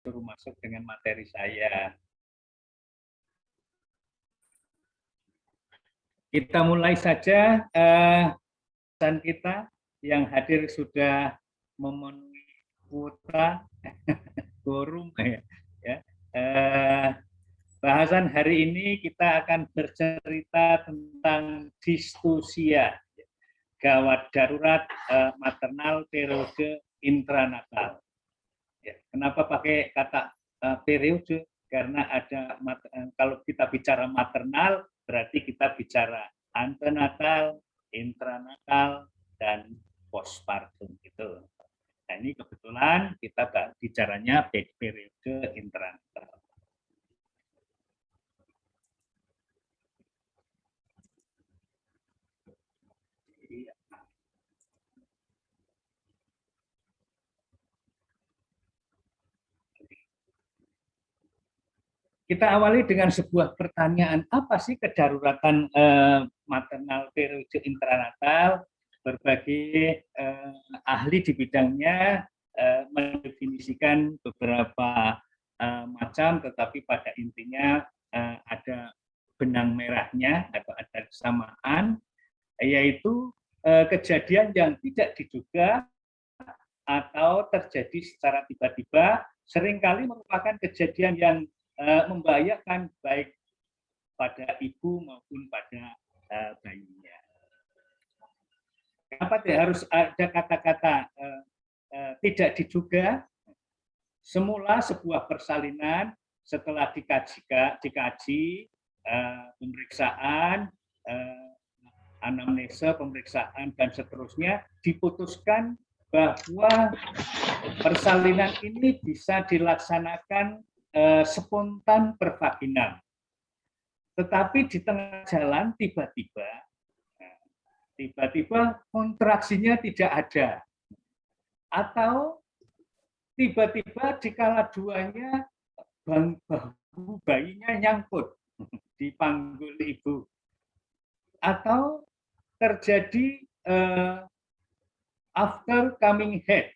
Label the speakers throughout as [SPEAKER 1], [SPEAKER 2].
[SPEAKER 1] suruh masuk dengan materi saya. Kita mulai saja. Dan kita yang hadir sudah memenuhi kuota quorum ya. Bahasan hari ini kita akan bercerita tentang distusia, gawat darurat maternal periode intranatal. Ya, kenapa pakai kata periode? Karena ada kalau kita bicara maternal berarti kita bicara antenatal, intranatal, dan postpartum gitu. Nah, ini kebetulan kita bicaranya periode intranatal. Kita awali dengan sebuah pertanyaan, apa sih kedaruratan maternal periode intranatal? Berbagai ahli di bidangnya mendefinisikan beberapa macam, tetapi pada intinya ada benang merahnya atau ada kesamaan, yaitu kejadian yang tidak diduga atau terjadi secara tiba-tiba, seringkali merupakan kejadian yang membahayakan baik pada ibu maupun pada bayinya. Kenapa harus ada kata-kata tidak diduga? Semula sebuah persalinan setelah dikaji pemeriksaan, anamnesa, pemeriksaan, dan seterusnya, diputuskan bahwa persalinan ini bisa dilaksanakan spontan pervaginal. Tetapi di tengah jalan tiba-tiba kontraksinya tidak ada. Atau tiba-tiba di kala duanya bahu bayinya nyangkut di panggul ibu. Atau terjadi after coming head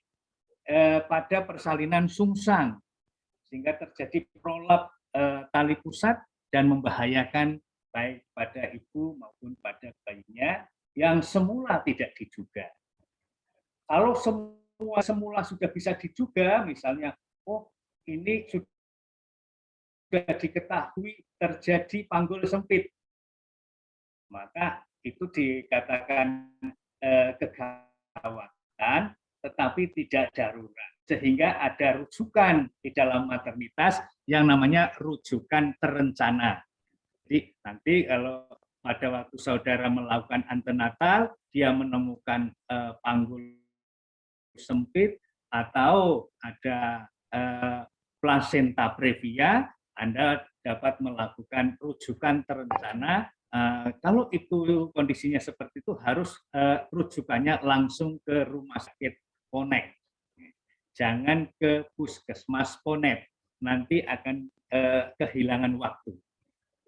[SPEAKER 1] pada persalinan sungsang, sehingga terjadi prolap tali pusat dan membahayakan baik pada ibu maupun pada bayinya yang semula tidak diduga. Kalau semula sudah bisa diduga, misalnya, oh ini sudah diketahui terjadi panggul sempit, maka itu dikatakan kegawatan, tetapi tidak darurat. Sehingga ada rujukan di dalam maternitas yang namanya rujukan terencana. Jadi nanti kalau pada waktu saudara melakukan antenatal, dia menemukan panggul sempit atau ada plasenta previa, Anda dapat melakukan rujukan terencana. Kalau itu kondisinya seperti itu, harus rujukannya langsung ke rumah sakit Ponek. Jangan ke puskesmas Ponek, nanti akan kehilangan waktu.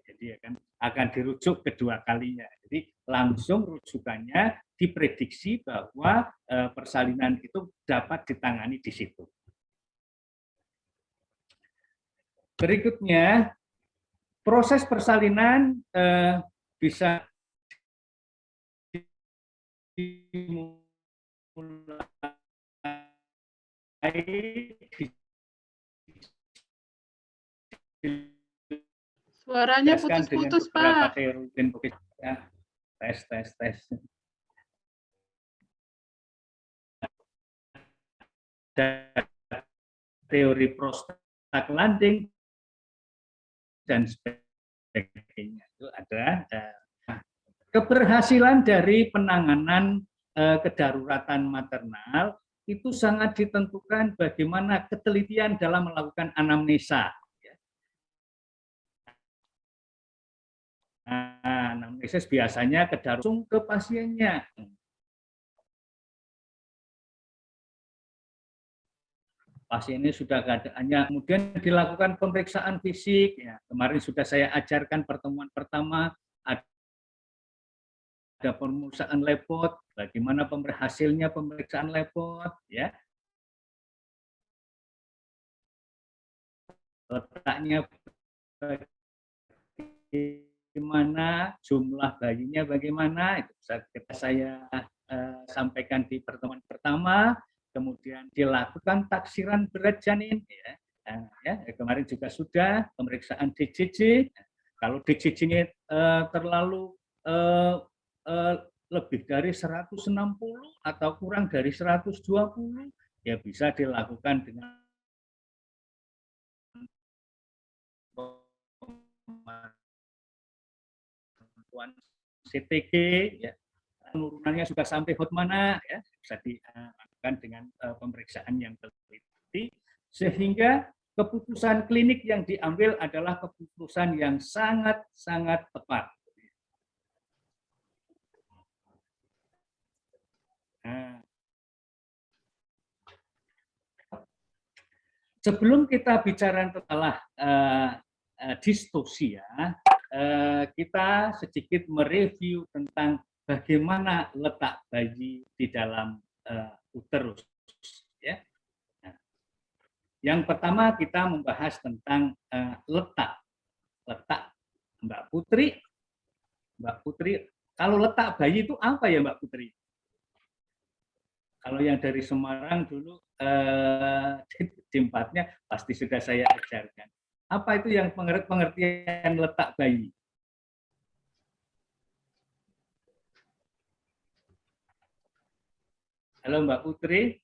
[SPEAKER 1] Jadi akan dirujuk kedua kalinya. Jadi langsung rujukannya diprediksi bahwa persalinan itu dapat ditangani di situ. Berikutnya, proses persalinan bisa
[SPEAKER 2] Suaranya putus-putus, Pak.
[SPEAKER 1] Tes. Teori prostaglandin dan sebagainya. Itu ada keberhasilan dari penanganan kedaruratan maternal itu sangat ditentukan bagaimana ketelitian dalam melakukan anamnesa. Nah, anamnesis biasanya langsung ke pasiennya. Pasiennya sudah keadaannya, kemudian dilakukan pemeriksaan fisik. Ya, kemarin sudah saya ajarkan pertemuan pertama, ada pemeriksaan lepot, bagaimana hasilnya pemeriksaan lepot, ya. letaknya bagaimana, jumlah bayinya bagaimana, itu bisa saya sampaikan di pertemuan pertama. Kemudian dilakukan taksiran berat janin, kemarin juga sudah pemeriksaan DJJ. Kalau DJJ-nya terlalu lebih dari 160 atau kurang dari 120, ya bisa dilakukan dengan bantuan CTG, ya. Penurunannya sudah sampai mana, ya, bisa dilakukan dengan pemeriksaan yang teliti, sehingga keputusan klinik yang diambil adalah keputusan yang sangat-sangat tepat. Nah, sebelum kita bicara tentang distosia, kita sedikit mereview tentang bagaimana letak bayi di dalam uterus. Ya. Nah, yang pertama kita membahas tentang letak Mbak Putri. Kalau letak bayi itu apa ya Mbak Putri? Kalau yang dari Semarang dulu tempatnya pasti sudah saya ajarkan. Apa itu yang pengertian letak bayi? Halo Mbak Putri.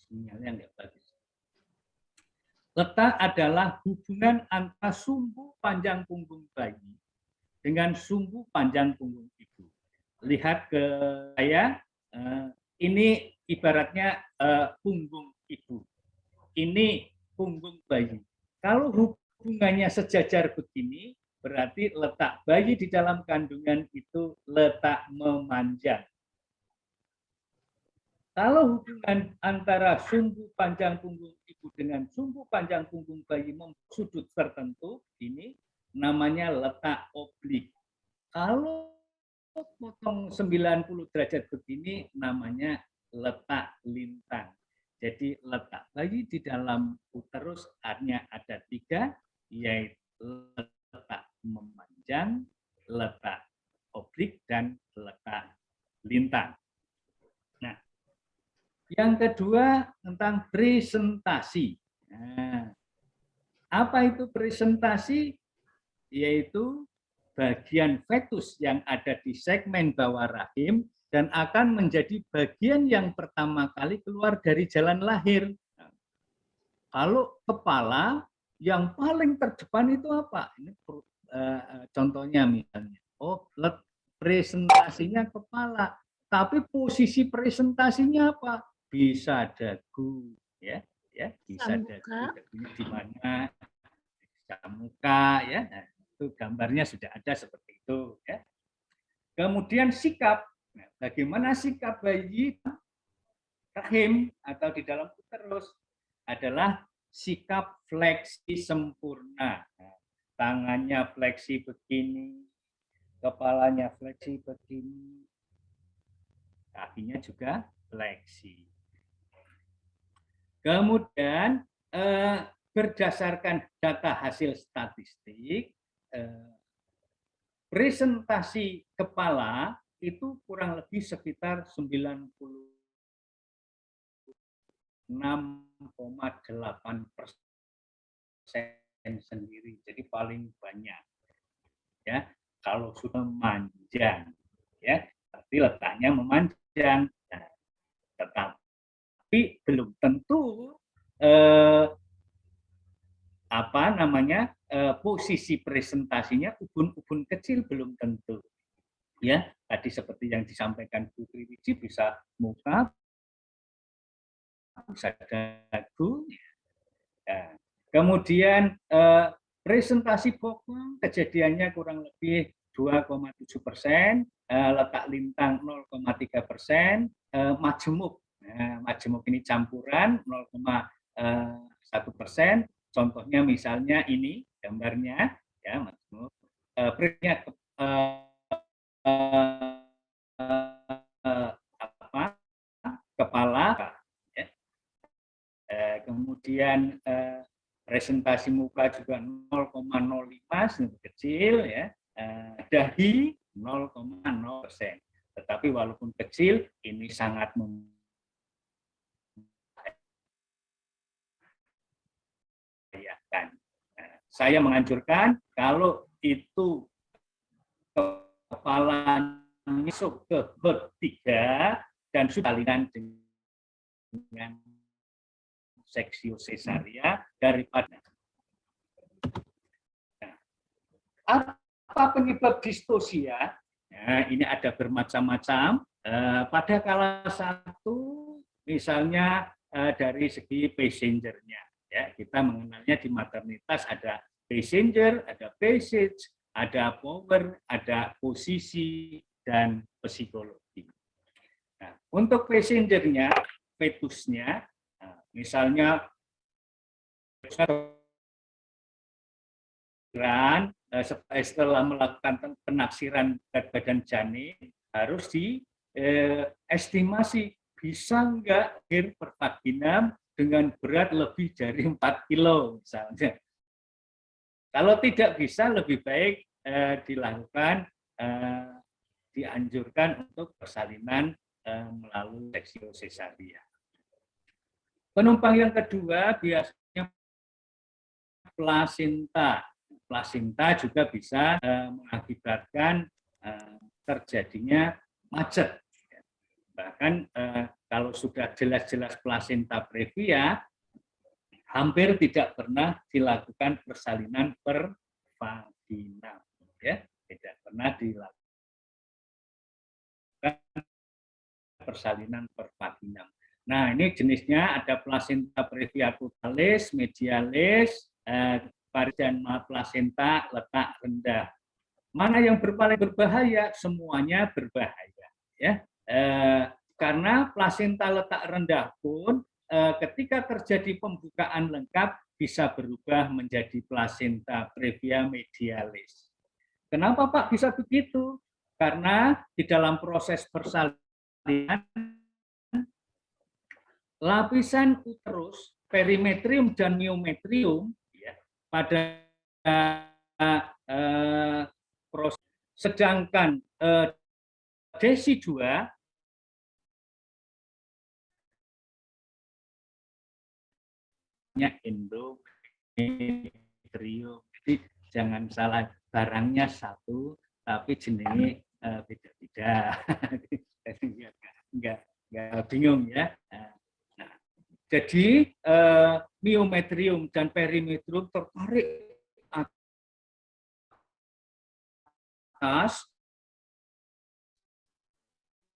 [SPEAKER 1] Sinyalnya nggak bagus. Letak adalah hubungan antara sumbu panjang punggung bayi dengan sumbu panjang punggung ibu. Lihat ke saya, ini ibaratnya punggung ibu. Ini punggung bayi. Kalau hubungannya sejajar begini, berarti letak bayi di dalam kandungan itu letak memanjang. Kalau hubungan antara sumbu panjang punggung ibu dengan sumbu panjang punggung bayi sudut tertentu, ini namanya letak oblik. Kalau potong 90 derajat begini, namanya letak lintang. Jadi letak bayi di dalam uterus hanya ada 3, yaitu letak memanjang, letak oblik, dan letak lintang. Nah, yang kedua tentang presentasi. Nah, apa itu presentasi? Yaitu bagian fetus yang ada di segmen bawah rahim dan akan menjadi bagian yang pertama kali keluar dari jalan lahir. Kalau kepala, yang paling terdepan itu apa? Ini contohnya misalnya. Oh, presentasinya kepala. Tapi posisi presentasinya apa? Bisa dagu, ya, bisa dagunya di mana? Bisa muka, ya. Nah, itu gambarnya sudah ada seperti itu, ya. Kemudian sikap. Nah, bagaimana sikap bayi rahim atau di dalam uterus adalah sikap fleksi sempurna. Nah, tangannya fleksi begini, kepalanya fleksi begini, kakinya juga fleksi. Kemudian berdasarkan data hasil statistik, presentasi kepala itu kurang lebih sekitar 96,8% sendiri, jadi paling banyak. Ya, kalau sudah memanjang, ya, berarti letaknya memanjang. Nah, tetapi belum tentu posisi presentasinya ubun-ubun kecil, belum tentu. Ya, tadi seperti yang disampaikan Putri Wiji, bisa muka, bisa dagu. Ya. Kemudian presentasi bokong kejadiannya kurang lebih 2,7%, letak lintang 0,3%, majemuk. Nah, majemuk ini campuran 0,1%. Contohnya misalnya ini gambarnya, ya, majemuk. kepala, ya. Kemudian presentasi muka juga 0,05, kecil, ya. Dahi 0,0%. Tetapi walaupun kecil, ini sangat membahayakan. Saya menganjurkan kalau itu kepalanya masuk ke HER3 dan sudah salinan dengan seksio sesaria daripada. Nah, apa penyebab distosia? Nah, ini ada bermacam-macam. Pada kala satu, misalnya dari segi passenger-nya, ya, kita mengenalnya di maternitas ada passenger, ada passage, ada power, ada posisi, dan psikologi. Nah, untuk passenger-nya, fetusnya, misalnya setelah melakukan penafsiran berat badan janin harus diestimasi bisa enggak lahir per vaginam dengan berat lebih dari 4 kilo misalnya. Kalau tidak bisa lebih baik dilakukan dianjurkan untuk persalinan melalui seksio sesaria. Penumpang yang kedua biasanya plasenta. Plasenta juga bisa mengakibatkan terjadinya macet. Bahkan kalau sudah jelas-jelas plasenta previa, hampir tidak pernah dilakukan persalinan per vaginam. Ya, tidak pernah dilakukan persalinan per vaginam. Nah, ini jenisnya ada plasenta previa totalis, medialis, dan plasenta letak rendah. Mana yang paling berbahaya? Semuanya berbahaya, ya. Karena plasenta letak rendah pun ketika terjadi pembukaan lengkap bisa berubah menjadi plasenta previa medialis. Kenapa Pak bisa begitu? Karena di dalam proses persalinan lapisan uterus, perimetrium dan miometrium ya, pada proses, sedangkan desidua endometrium. Jadi jangan salah, barangnya satu tapi jenisnya beda-beda. Enggak bingung ya. Nah, jadi miometrium dan perimetrium tertarik atas,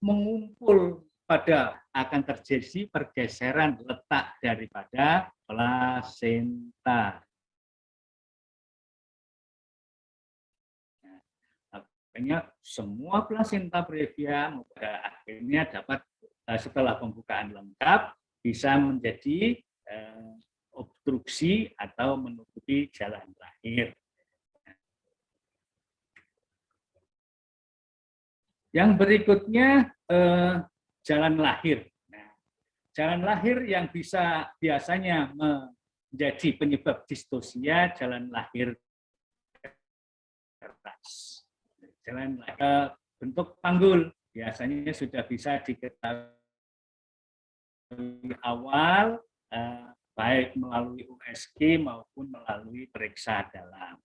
[SPEAKER 1] mengumpul pada akan terjadi pergeseran letak daripada plasenta. Akhirnya semua plasenta previa pada akhirnya dapat setelah pembukaan lengkap bisa menjadi obstruksi atau menutupi jalan lahir. Yang berikutnya jalan lahir. Nah, jalan lahir yang bisa biasanya menjadi penyebab distosia, jalan lahir keras. Jalan bentuk panggul biasanya sudah bisa diketahui awal baik melalui USG maupun melalui periksa dalam.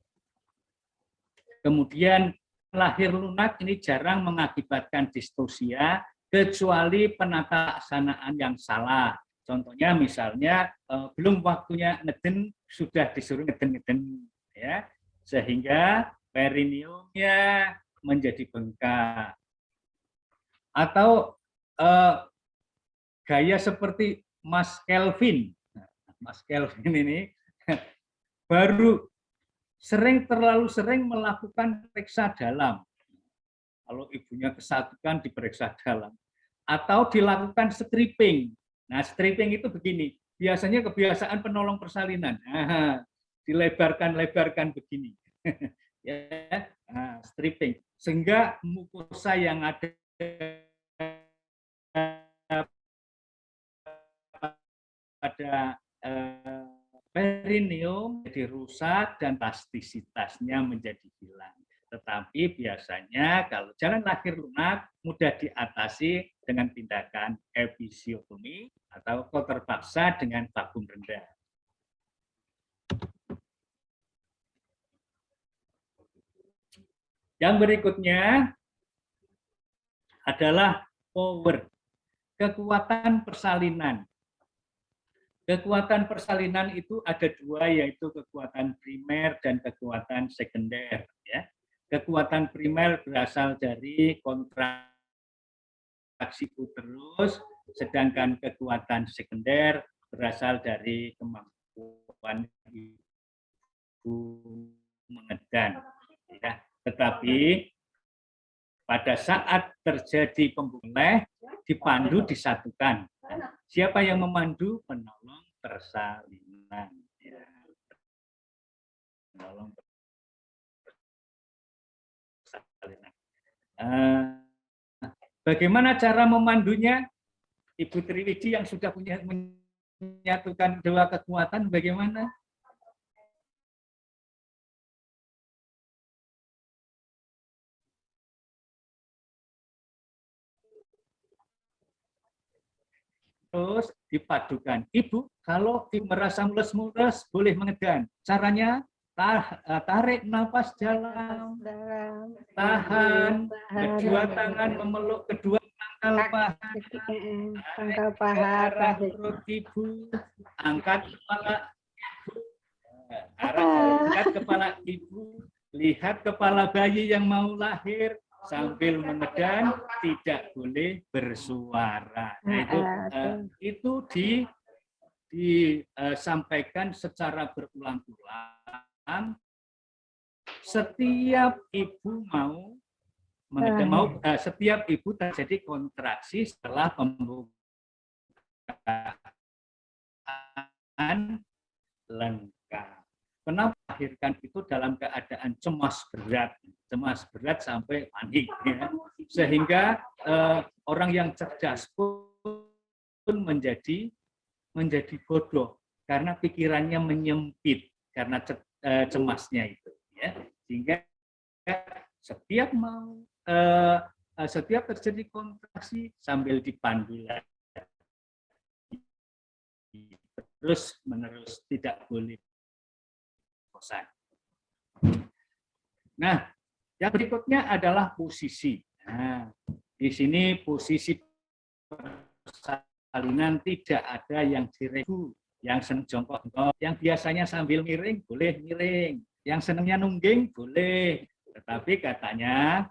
[SPEAKER 1] Kemudian lahir lunak ini jarang mengakibatkan distosia kecuali penata laksanaan yang salah. Contohnya misalnya belum waktunya ngeden sudah disuruh ngeden-ngeden ya, sehingga perineumnya menjadi bengkak. Atau gaya seperti Mas Kelvin. Mas Kelvin ini baru terlalu sering melakukan periksa dalam. Kalau ibunya kesatukan diperiksa dalam. Atau dilakukan stripping. Nah, stripping itu begini. Biasanya kebiasaan penolong persalinan. Nah, dilebarkan begini. Ya, nah, stripping. Sehingga mukosa yang ada pada perineum jadi rusak dan plastisitasnya menjadi hilang. Tetapi biasanya kalau jalan lahir lunak mudah diatasi dengan tindakan episiotomi atau terpaksa dengan vakum rendah. Yang berikutnya adalah power, kekuatan persalinan. Kekuatan persalinan itu ada dua, yaitu kekuatan primer dan kekuatan sekunder. Ya. Kekuatan primer berasal dari kontraksi uterus, sedangkan kekuatan sekunder berasal dari kemampuan ibu mengedan. Ya. Tetapi pada saat terjadi pembunuhan, dipandu disatukan. Siapa yang memandu? Penolong persalinan. Ya. Penolong persalinan. Bagaimana cara memandunya? Ibu Triwidi yang sudah menyatukan dua kekuatan, bagaimana? Terus dipadukan. Ibu, kalau merasa mules-mules boleh mengedan. Caranya tarik nafas dalam, tahan, kedua tangan memeluk kedua pangkal paha, arah perut ibu, angkat kepala ibu, angkat kepala ibu, lihat kepala bayi yang mau lahir, sambil menedan, tidak boleh bersuara. Nah, itu disampaikan secara berulang-ulang. Setiap ibu setiap ibu terjadi kontraksi setelah pembukaan lengkap. Kenapa melahirkan itu dalam keadaan cemas berat sampai panik, ya. Sehingga orang yang cerdas pun menjadi bodoh karena pikirannya menyempit karena cemasnya itu, ya. Sehingga setiap terjadi kontraksi sambil dipandu terus menerus, tidak boleh bosan. Nah, yang berikutnya adalah posisi. Nah, di sini posisi persalinan tidak ada yang diregu, yang senang jongkok, yang biasanya sambil miring boleh miring, yang senangnya nungging boleh. Tetapi katanya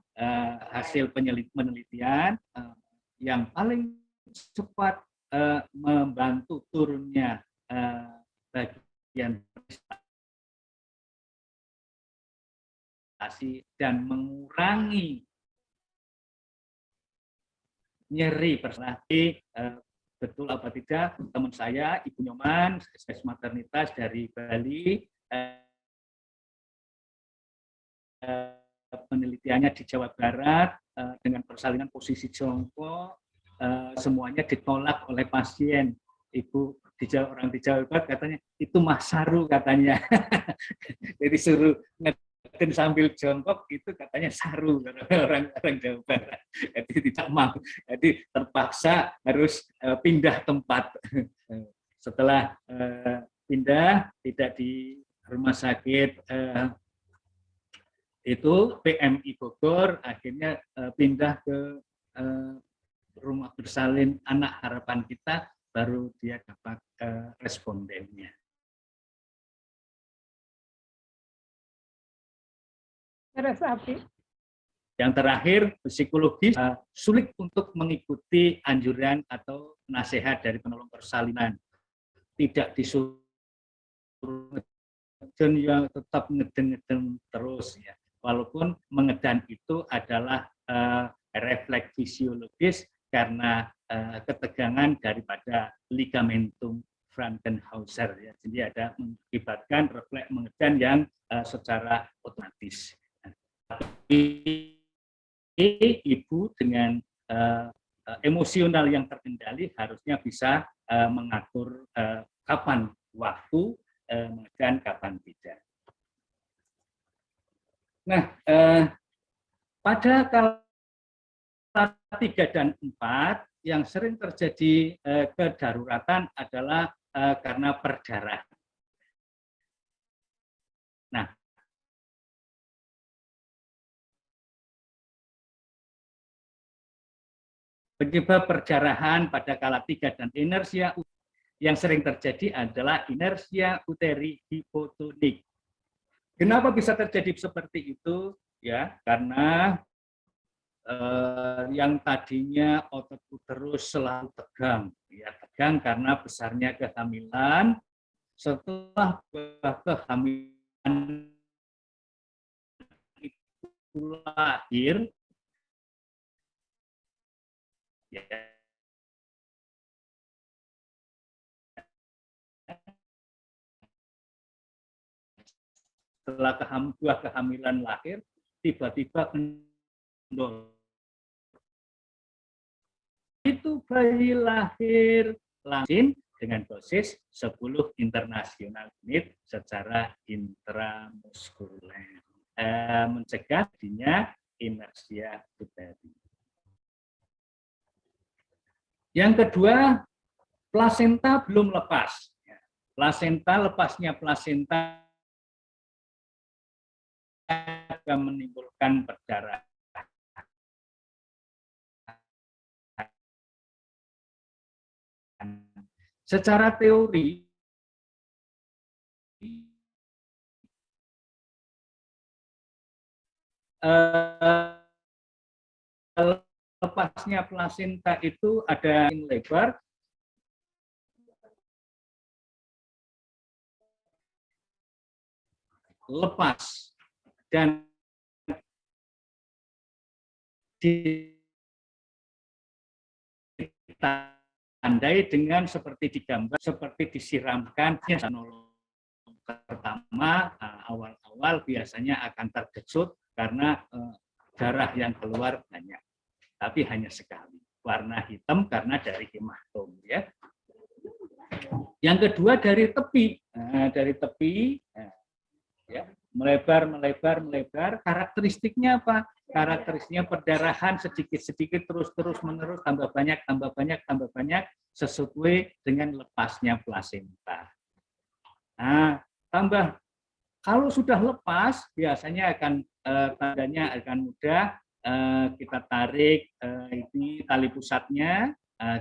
[SPEAKER 1] hasil penelitian yang paling cepat membantu turunnya bagian prestasi dan mengurangi nyeri persalinan. Betul apa tidak, teman saya Ibu Nyoman, spesialis maternitas dari Bali, penelitiannya di Jawa Barat dengan persalinan posisi jongkok, semuanya ditolak oleh pasien. Ibu orang di Jawa Barat katanya itu mah saru katanya. Jadi suruh ngeden sambil jongkok itu katanya saru orang Jawa Barat. Jadi tidak mau. Jadi terpaksa harus pindah tempat. Setelah pindah tidak di rumah sakit itu PMI Bogor, akhirnya pindah ke rumah bersalin Anak Harapan Kita, baru dia dapat respondennya.
[SPEAKER 2] Terus api.
[SPEAKER 1] Yang terakhir, psikologis sulit untuk mengikuti anjuran atau nasihat dari penolong persalinan. Tidak disuruh ngeden, ya tetap ngeden terus, ya. Walaupun mengedan itu adalah refleks fisiologis karena ketegangan daripada ligamentum Frankenhauser, ya. Jadi ada mengakibatkan refleks mengedan yang secara otomatis. Ibu dengan emosional yang terkendali harusnya bisa mengatur kapan waktu dan kapan tidak. Nah, pada kala 3 dan 4 yang sering terjadi kedaruratan adalah karena perdarahan. Nah, penyebab perdarahan pada kala 3 dan inersia yang sering terjadi adalah inersia uteri hipotonik. Kenapa bisa terjadi seperti itu? Ya, karena yang tadinya otot uterus selalu tegang, ya tegang karena besarnya kehamilan. Setelah kehamilan itu lahir, ya, setelah buah kehamilan lahir, tiba-tiba kendor. Itu bayi lahir langsung dengan dosis 10 internasional unit secara intramuskuler, mencegah adanya inersia uteri. Yang kedua, plasenta belum lepas. Lepasnya plasenta akan menimbulkan perdarahan. Secara teori, lepasnya plasenta itu ada lebar, lepas, dan ditandai dengan seperti digambar, seperti disiramkan. Pertama, awal-awal biasanya akan terkejut karena darah yang keluar banyak, tapi hanya sekali. Warna hitam karena dari hematom, ya. Yang kedua dari tepi, ya, melebar. Karakteristiknya apa? Karakteristiknya perdarahan sedikit-sedikit terus menerus tambah banyak sesuai dengan lepasnya plasenta. Nah, kalau sudah lepas biasanya akan tandanya akan mudah, kita tarik ini tali pusatnya,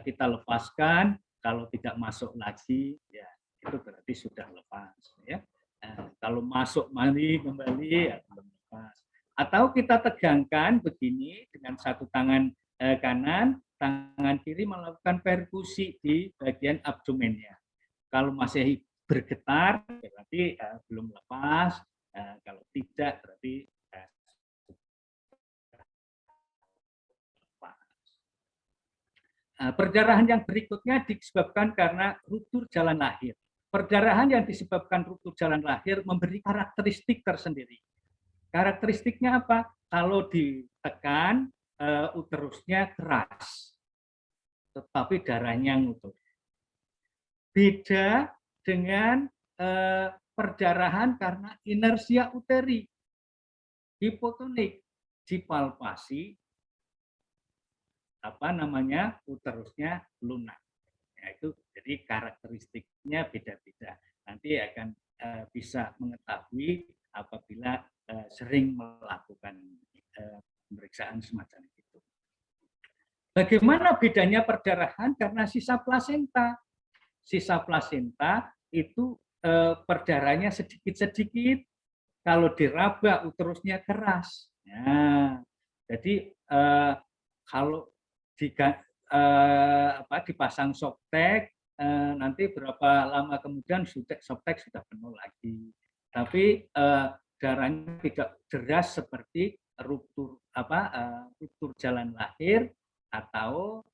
[SPEAKER 1] kita lepaskan. Kalau tidak masuk lagi, ya itu berarti sudah lepas, ya. Kalau masuk kembali ya belum lepas. Atau kita tegangkan begini dengan satu tangan kanan, tangan kiri melakukan perkusi di bagian abdomennya. Kalau masih bergetar berarti belum lepas. Kalau tidak berarti lepas. Perdarahan yang berikutnya disebabkan karena ruptur jalan lahir. Perdarahan yang disebabkan ruptur jalan lahir memberi karakteristik tersendiri. Karakteristiknya apa? Kalau ditekan, uterusnya keras, tetapi darahnya ngutur. Beda dengan perdarahan karena inersia uteri, hipotonik, dipalpasi, uterusnya lunak. Ya, itu jadi karakteristiknya beda-beda. Nanti akan bisa mengetahui apabila sering melakukan pemeriksaan semacam itu. Bagaimana bedanya perdarahan karena sisa plasenta? Sisa plasenta itu perdarahannya sedikit-sedikit. Kalau diraba uterusnya keras. Nah, jadi kalau dipasang Softtek, nanti berapa lama kemudian Softtek sudah penuh lagi. Tapi darahnya tidak deras seperti ruptur jalan lahir atau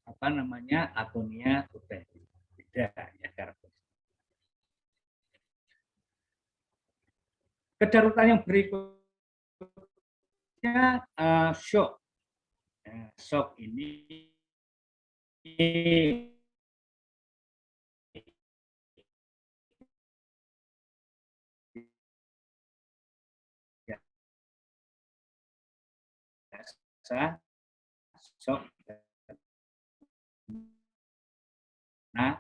[SPEAKER 1] atonia uteri. Beda ya karakteristik. Kedaruratan yang berikutnya shock. Shock ini sok nah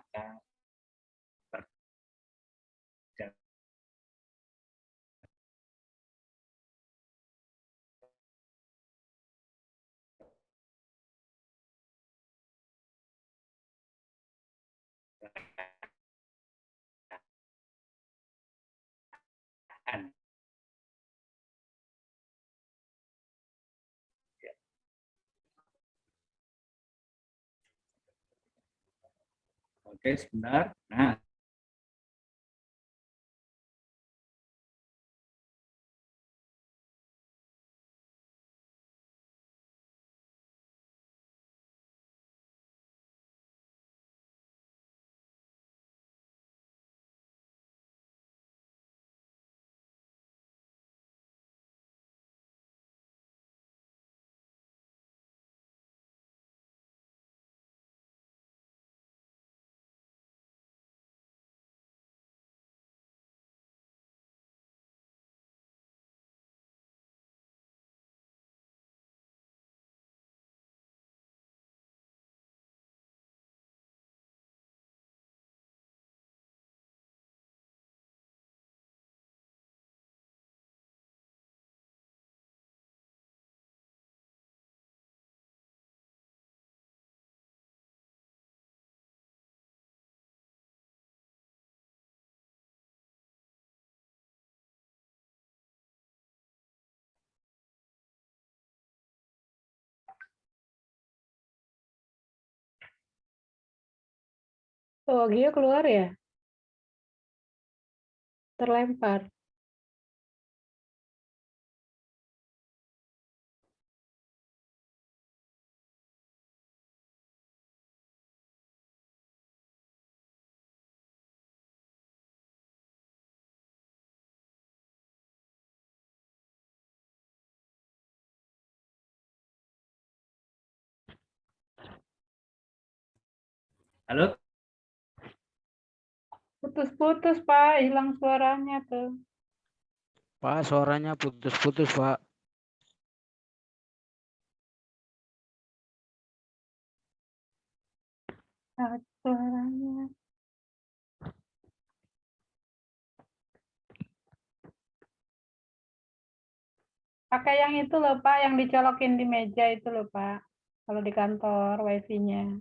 [SPEAKER 1] Oke, sebentar. Nah,
[SPEAKER 2] Oh, Gio keluar ya? Terlempar.
[SPEAKER 1] halo.
[SPEAKER 2] Putus-putus, Pak. Hilang suaranya tuh.
[SPEAKER 3] Pak, suaranya putus-putus, Pak.
[SPEAKER 2] Suaranya. Pakai yang itu loh, Pak. Yang dicolokin di meja itu loh, Pak. Kalau di kantor, wifi-nya.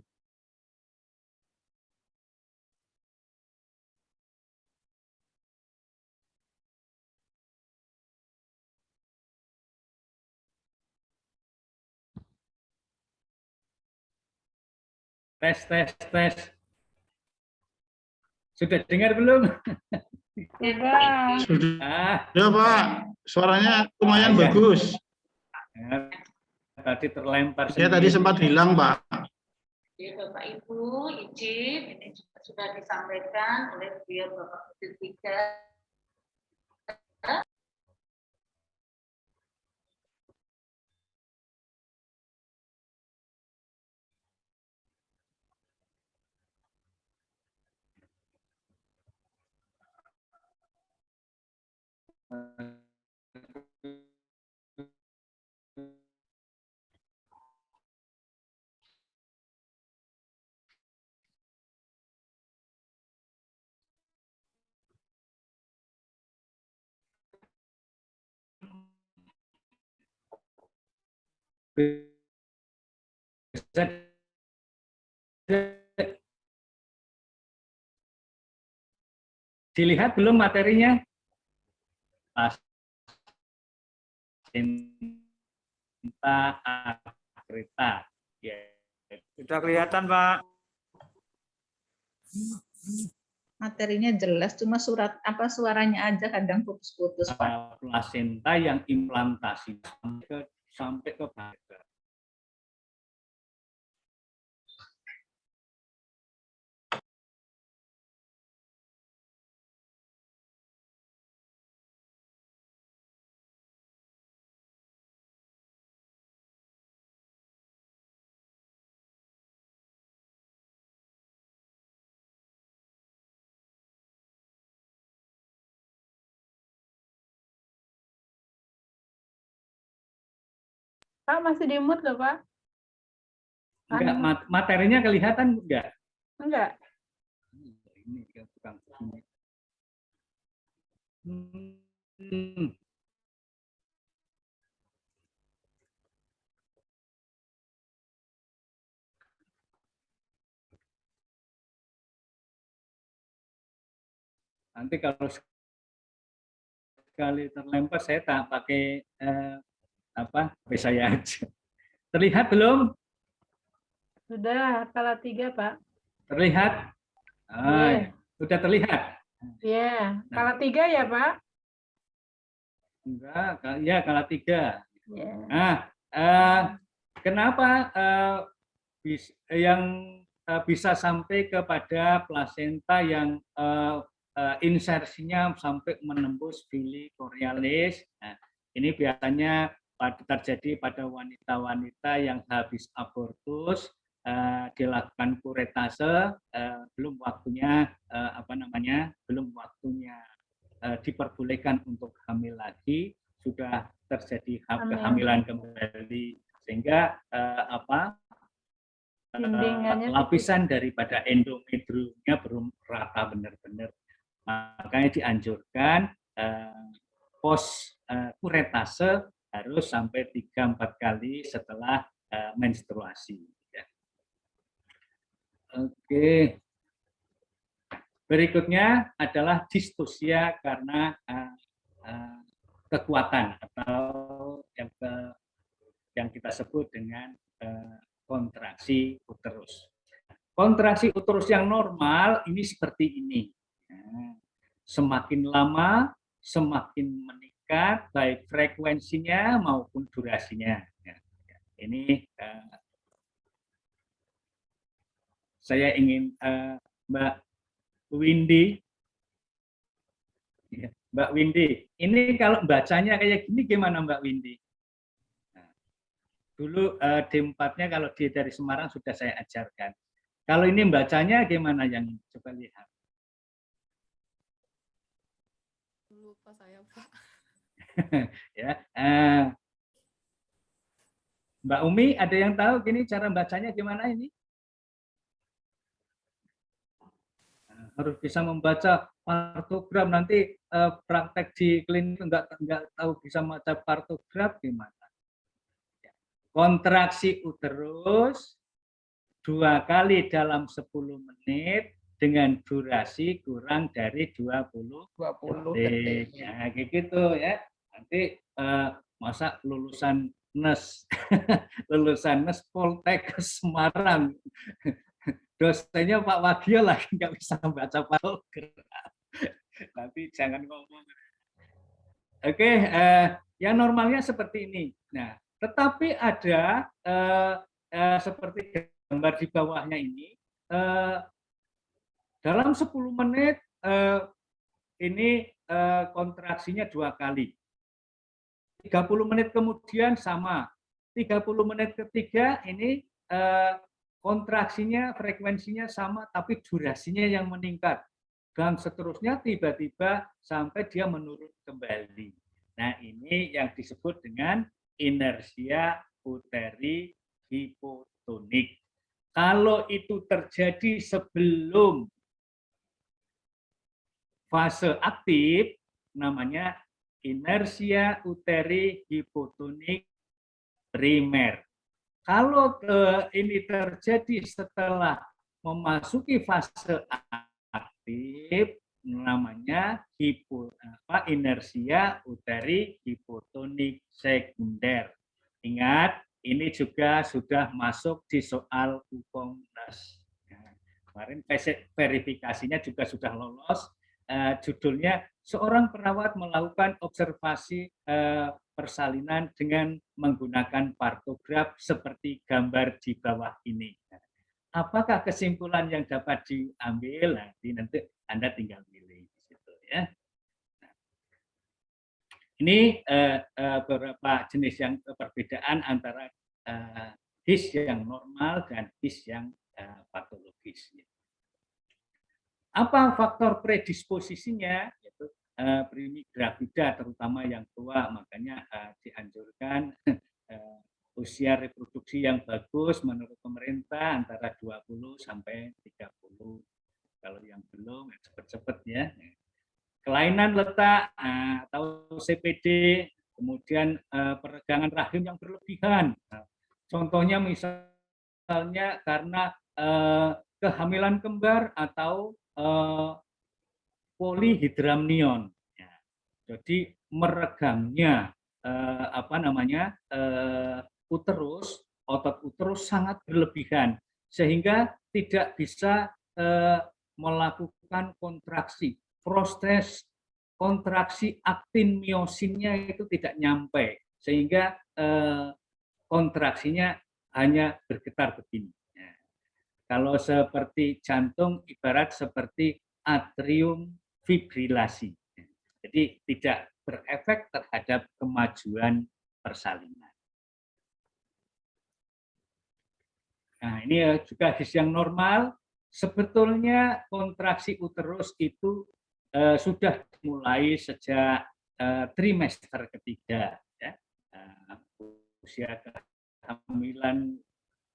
[SPEAKER 1] Tes, tes, tes. Sudah dengar belum?
[SPEAKER 2] Sudah.
[SPEAKER 4] Sudah,
[SPEAKER 1] Ah,
[SPEAKER 4] Pak. Suaranya lumayan
[SPEAKER 1] iya.
[SPEAKER 4] bagus.
[SPEAKER 1] Tadi terlempar
[SPEAKER 4] Saya tadi
[SPEAKER 1] sendiri.
[SPEAKER 4] sempat hilang, Pak.
[SPEAKER 5] Jadi Bapak Ibu izin ini juga sudah disampaikan oleh beliau Bapak Ketiga.
[SPEAKER 1] Bisa dilihat belum materinya? Pas cinta Akrita. Ya.
[SPEAKER 3] Sudah kelihatan, Pak.
[SPEAKER 5] Materinya jelas, cuma suaranya aja kadang putus-putus Pak.
[SPEAKER 1] Plasenta yang implantasi sampai ke badan.
[SPEAKER 2] Pak masih di mute loh, Pak.
[SPEAKER 1] Enggak, materinya kelihatan enggak?
[SPEAKER 2] Enggak.
[SPEAKER 1] Ini yang tukang ini. Hmm. Nanti kalau sekali terlempar saya tak pakai HP saya aja. Terlihat belum?
[SPEAKER 2] Sudah, skala 3, Pak.
[SPEAKER 1] Terlihat?
[SPEAKER 2] Iya.
[SPEAKER 1] Sudah terlihat?
[SPEAKER 2] Iya, skala 3 ya, Pak?
[SPEAKER 1] Enggak, ya skala 3.
[SPEAKER 2] Iya.
[SPEAKER 1] Nah, kenapa yang bisa sampai kepada plasenta yang insersinya sampai menembus bili choriolis? Nah, ini biasanya terjadi pada wanita-wanita yang habis abortus, dilakukan kuretase, belum waktunya belum waktunya diperbolehkan untuk hamil lagi, sudah terjadi kehamilan kembali, sehingga lapisan daripada endometriumnya belum rata benar-benar. Makanya dianjurkan pos kuretase harus sampai 3-4 kali setelah menstruasi. Oke. Berikutnya adalah distosia karena kekuatan atau yang kita sebut dengan kontraksi uterus. Kontraksi uterus yang normal ini seperti ini. Semakin lama, semakin meningkat, baik frekuensinya maupun durasinya. Ini saya ingin Mbak Windy, Mbak Windy, ini kalau bacanya kayak gini gimana Mbak Windy? Nah, dulu D4-nya kalau dia dari Semarang sudah saya ajarkan. Kalau ini bacanya gimana yang coba lihat?
[SPEAKER 6] Lupa saya, Pak.
[SPEAKER 1] Ya, Mbak Umi, ada yang tahu gini cara bacanya gimana ini? Harus bisa membaca partograf, nanti praktek di klinik enggak tahu bisa membaca partograf gimana? Kontraksi uterus 2 kali dalam 10 menit dengan durasi kurang dari 20 detik. Ya, kayak gitu ya. Nanti masa lulusan NES lulusan NES Poltek ke Semarang, dosennya Pak Wagio lagi nggak bisa baca partograf. Nanti jangan ngomong. Oke, yang normalnya seperti ini. Nah, tetapi ada seperti gambar di bawahnya ini, dalam 10 menit ini kontraksinya 2 kali. 30 menit kemudian sama. 30 menit ketiga ini kontraksinya, frekuensinya sama, tapi durasinya yang meningkat. Dan seterusnya tiba-tiba sampai dia menurun kembali. Nah, ini yang disebut dengan inersia uteri hipotonik. Kalau itu terjadi sebelum fase aktif, namanya inersia uteri hipotonik primer. Kalau ini terjadi setelah memasuki fase aktif, namanya inersia uteri hipotonik sekunder. Ingat, ini juga sudah masuk di soal UKOMNAS. Kemarin verifikasinya juga sudah lolos. Judulnya, seorang perawat melakukan observasi persalinan dengan menggunakan partograf seperti gambar di bawah ini. Apakah kesimpulan yang dapat diambil? Nanti Anda tinggal pilih di situ ya. Ini beberapa jenis yang perbedaan antara HIS yang normal dan HIS yang patologis. Apa faktor predisposisinya? Yaitu primigravida, terutama yang tua, makanya dianjurkan usia reproduksi yang bagus menurut pemerintah antara 20 sampai 30. Kalau yang belum cepat-cepat ya. Kelainan letak atau CPD, kemudian peregangan rahim yang berlebihan. Contohnya misalnya karena kehamilan kembar atau polihidramnion. Ya. Jadi meregangnya uterus, otot uterus sangat berlebihan sehingga tidak bisa melakukan kontraksi. Proses kontraksi aktin miosinnya itu tidak nyampe sehingga kontraksinya hanya bergetar begini. Ya. Kalau seperti jantung ibarat seperti atrium fibrilasi. Jadi tidak berefek terhadap kemajuan persalinan. Nah, ini juga HIS yang normal. Sebetulnya kontraksi uterus itu sudah dimulai sejak trimester ketiga. Ya. Usia kehamilan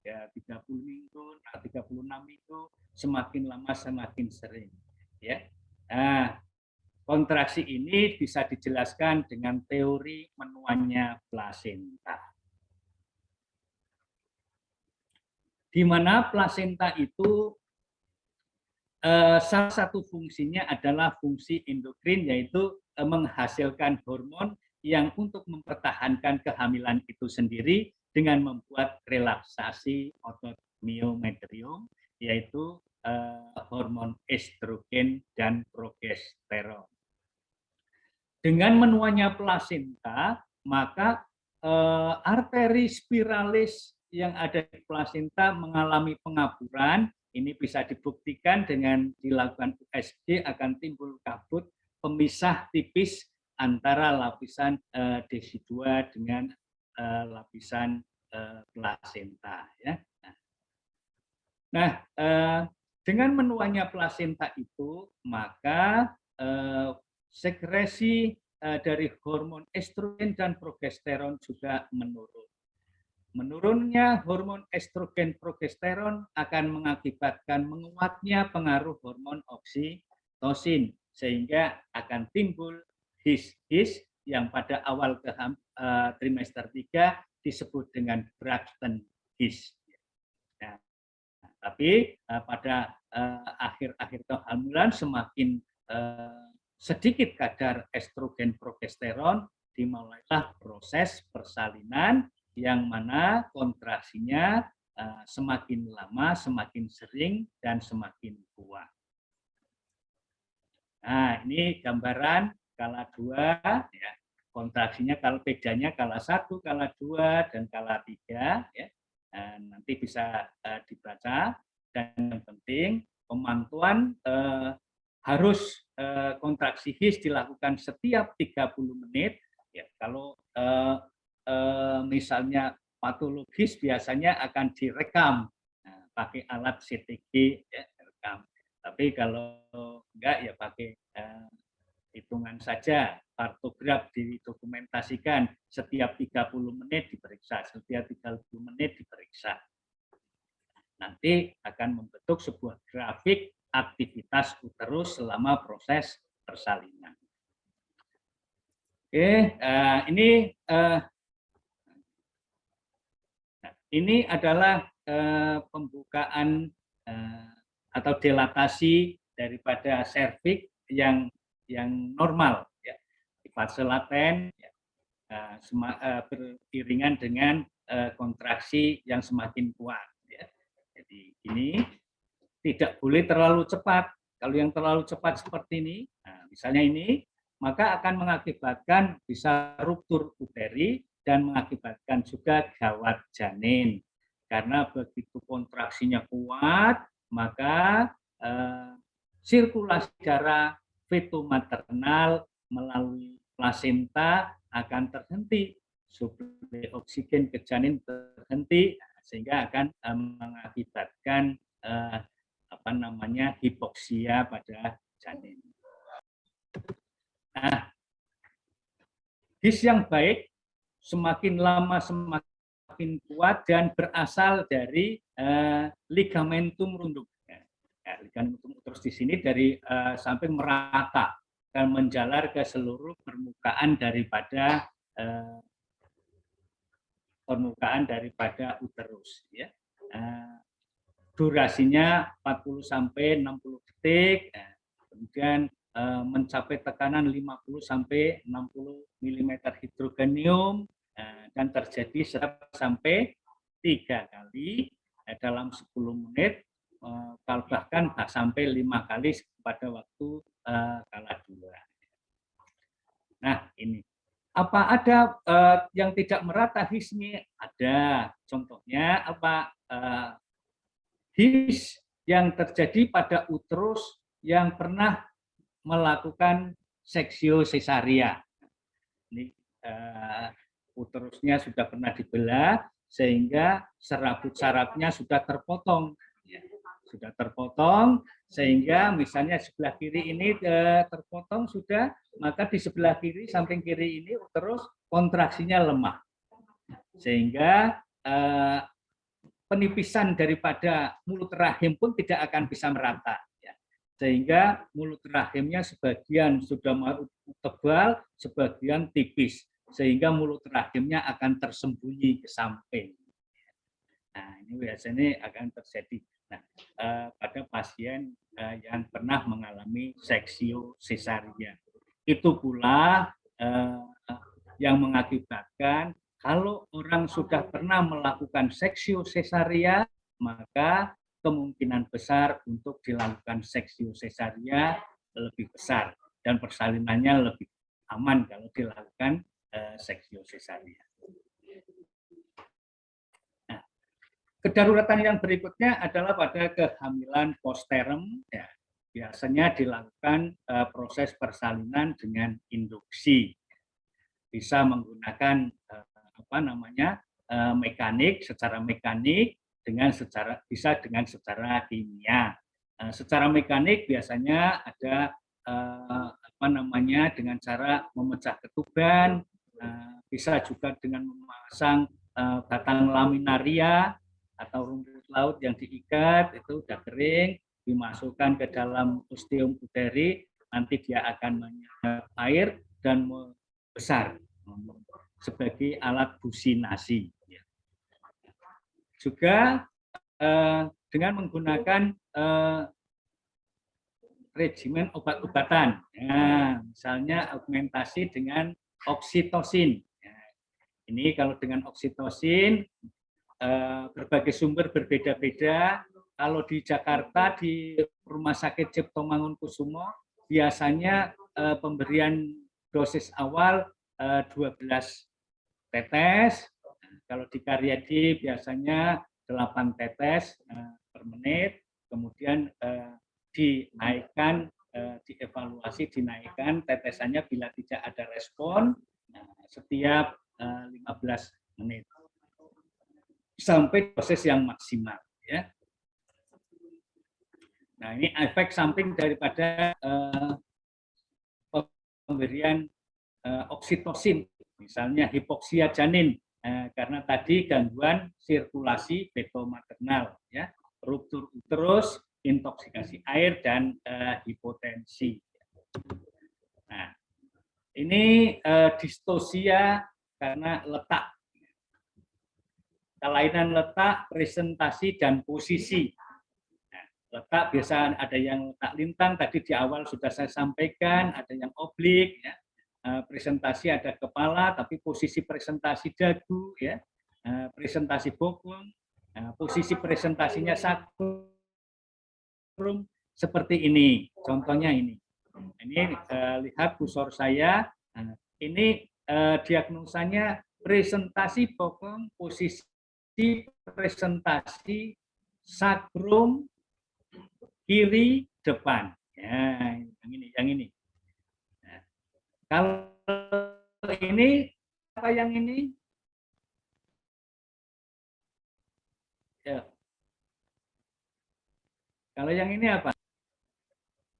[SPEAKER 1] ya 30 minggu, 36 minggu, semakin lama semakin sering. Ya. Nah, kontraksi ini bisa dijelaskan dengan teori menuanya plasenta. Di mana plasenta itu salah satu fungsinya adalah fungsi endokrin, yaitu menghasilkan hormon yang untuk mempertahankan kehamilan itu sendiri dengan membuat relaksasi otot myometrium, yaitu hormon estrogen dan progesteron. Dengan menuanya plasenta, maka arteri spiralis yang ada di plasenta mengalami pengaburan. Ini bisa dibuktikan dengan dilakukan USG akan timbul kabut pemisah tipis antara lapisan desidua dengan lapisan plasenta. Ya. Nah, dengan menuanya plasenta itu, maka sekresi dari hormon estrogen dan progesteron juga menurun. Menurunnya hormon estrogen progesteron akan mengakibatkan menguatnya pengaruh hormon oksitosin, sehingga akan timbul HIS yang pada awal trimester 3 disebut dengan Braxton HIS. Nah, tapi pada akhir-akhir kehamilan semakin sedikit kadar estrogen progesteron, dimulailah proses persalinan yang mana kontraksinya semakin lama, semakin sering, dan semakin kuat. Nah, ini gambaran skala 2, ya. Kontraksinya kalau bedanya skala 1, skala 2, dan skala 3. Ya. Nanti bisa dibaca. Dan yang penting, pemantauan harus kontraksi HIS dilakukan setiap 30 menit. Ya, kalau misalnya patologis biasanya akan direkam pakai alat CTG, ya, rekam. Tapi kalau enggak ya pakai hitungan saja, kartograf didokumentasikan setiap 30 menit diperiksa, setiap 30 menit diperiksa. Nanti akan membentuk sebuah grafik aktivitas uterus selama proses persalinan. Oke, ini adalah pembukaan atau dilatasi daripada serviks yang normal, ya. Di fase laten, ya, beriringan dengan kontraksi yang semakin kuat. Ya. Jadi ini tidak boleh terlalu cepat. Kalau yang terlalu cepat seperti ini, misalnya ini, maka akan mengakibatkan bisa ruptur uteri dan mengakibatkan juga gawat janin. Karena begitu kontraksinya kuat, maka sirkulasi darah fetomaternal melalui plasenta akan terhenti, suplai oksigen ke janin terhenti, sehingga akan mengakibatkan hipoksia pada janin. Nah, HIS yang baik semakin lama semakin semakin kuat dan berasal dari ligamentum rundum. Ligamentum uterus di sini dari samping merata dan menjalar ke seluruh permukaan daripada uterus. Ya. Durasinya 40 sampai 60 detik, kemudian mencapai tekanan 50 sampai 60 mm hidrogenium dan terjadi sampai 3 kali dalam 10 menit, bahkan sampai 5 kali pada waktu kala 2. Nah, ini. Apa ada yang tidak merata HIS-nya? Ada. Contohnya apa? HIS yang terjadi pada uterus yang pernah melakukan seksio sesaria. Ini uterusnya sudah pernah dibelah sehingga serabut sarafnya sudah terpotong. Sudah terpotong sehingga misalnya sebelah kiri ini terpotong sudah, maka di sebelah kiri, samping kiri ini uterus kontraksinya lemah. Sehingga penipisan daripada mulut rahim pun tidak akan bisa merata. Sehingga mulut rahimnya sebagian sudah tebal, sebagian tipis. Sehingga mulut rahimnya akan tersembunyi ke samping. Nah, ini biasanya akan terjadi pada pasien yang pernah mengalami seksio sesaria. Itu pula yang mengakibatkan kalau orang sudah pernah melakukan seksio sesaria, maka kemungkinan besar untuk dilakukan seksio sesaria lebih besar dan persalinannya lebih aman kalau dilakukan seksio sesaria. Nah, kedaruratan yang berikutnya adalah pada kehamilan posterem. Ya, biasanya dilakukan proses persalinan dengan induksi. Bisa menggunakan mekanik, secara mekanik, bisa dengan secara kimia. Secara mekanik biasanya ada dengan cara memecah ketuban, bisa juga dengan memasang batang laminaria atau rumput laut yang diikat, itu sudah kering, dimasukkan ke dalam ostium uteri, nanti dia akan menyerap air dan membesar sebagai alat businasi. Juga dengan menggunakan regimen obat-obatan, misalnya augmentasi dengan oksitosin. Ini kalau dengan oksitosin berbagai sumber berbeda-beda. Kalau di Jakarta di Rumah Sakit Cipto Mangunkusumo biasanya pemberian dosis awal 12 tetes. Kalau di Karyadi biasanya 8 tetes per menit, kemudian dinaikkan, dievaluasi, dinaikkan tetesannya bila tidak ada respon setiap 15 menit sampai dosis yang maksimal. Ya. Nah, ini efek samping daripada pemberian oksitosin, misalnya hipoksia janin. Karena tadi gangguan sirkulasi feto-maternal, ya, ruptur uterus, intoksikasi air, dan hipotensi. Nah, ini distosia karena letak, kelainan letak, presentasi, dan posisi. Nah, letak biasa ada yang letak lintang, tadi di awal sudah saya sampaikan, ada yang oblik, ya. Presentasi ada kepala, tapi posisi presentasi dagu, ya, presentasi bokong, posisi presentasinya sakrum seperti ini. Contohnya ini. Ini lihat kursor saya. Ini diagnosanya presentasi bokong, posisi presentasi sakrum kiri depan. Ya, yang ini. Kalau ini, apa yang ini? Ya. Kalau yang ini apa?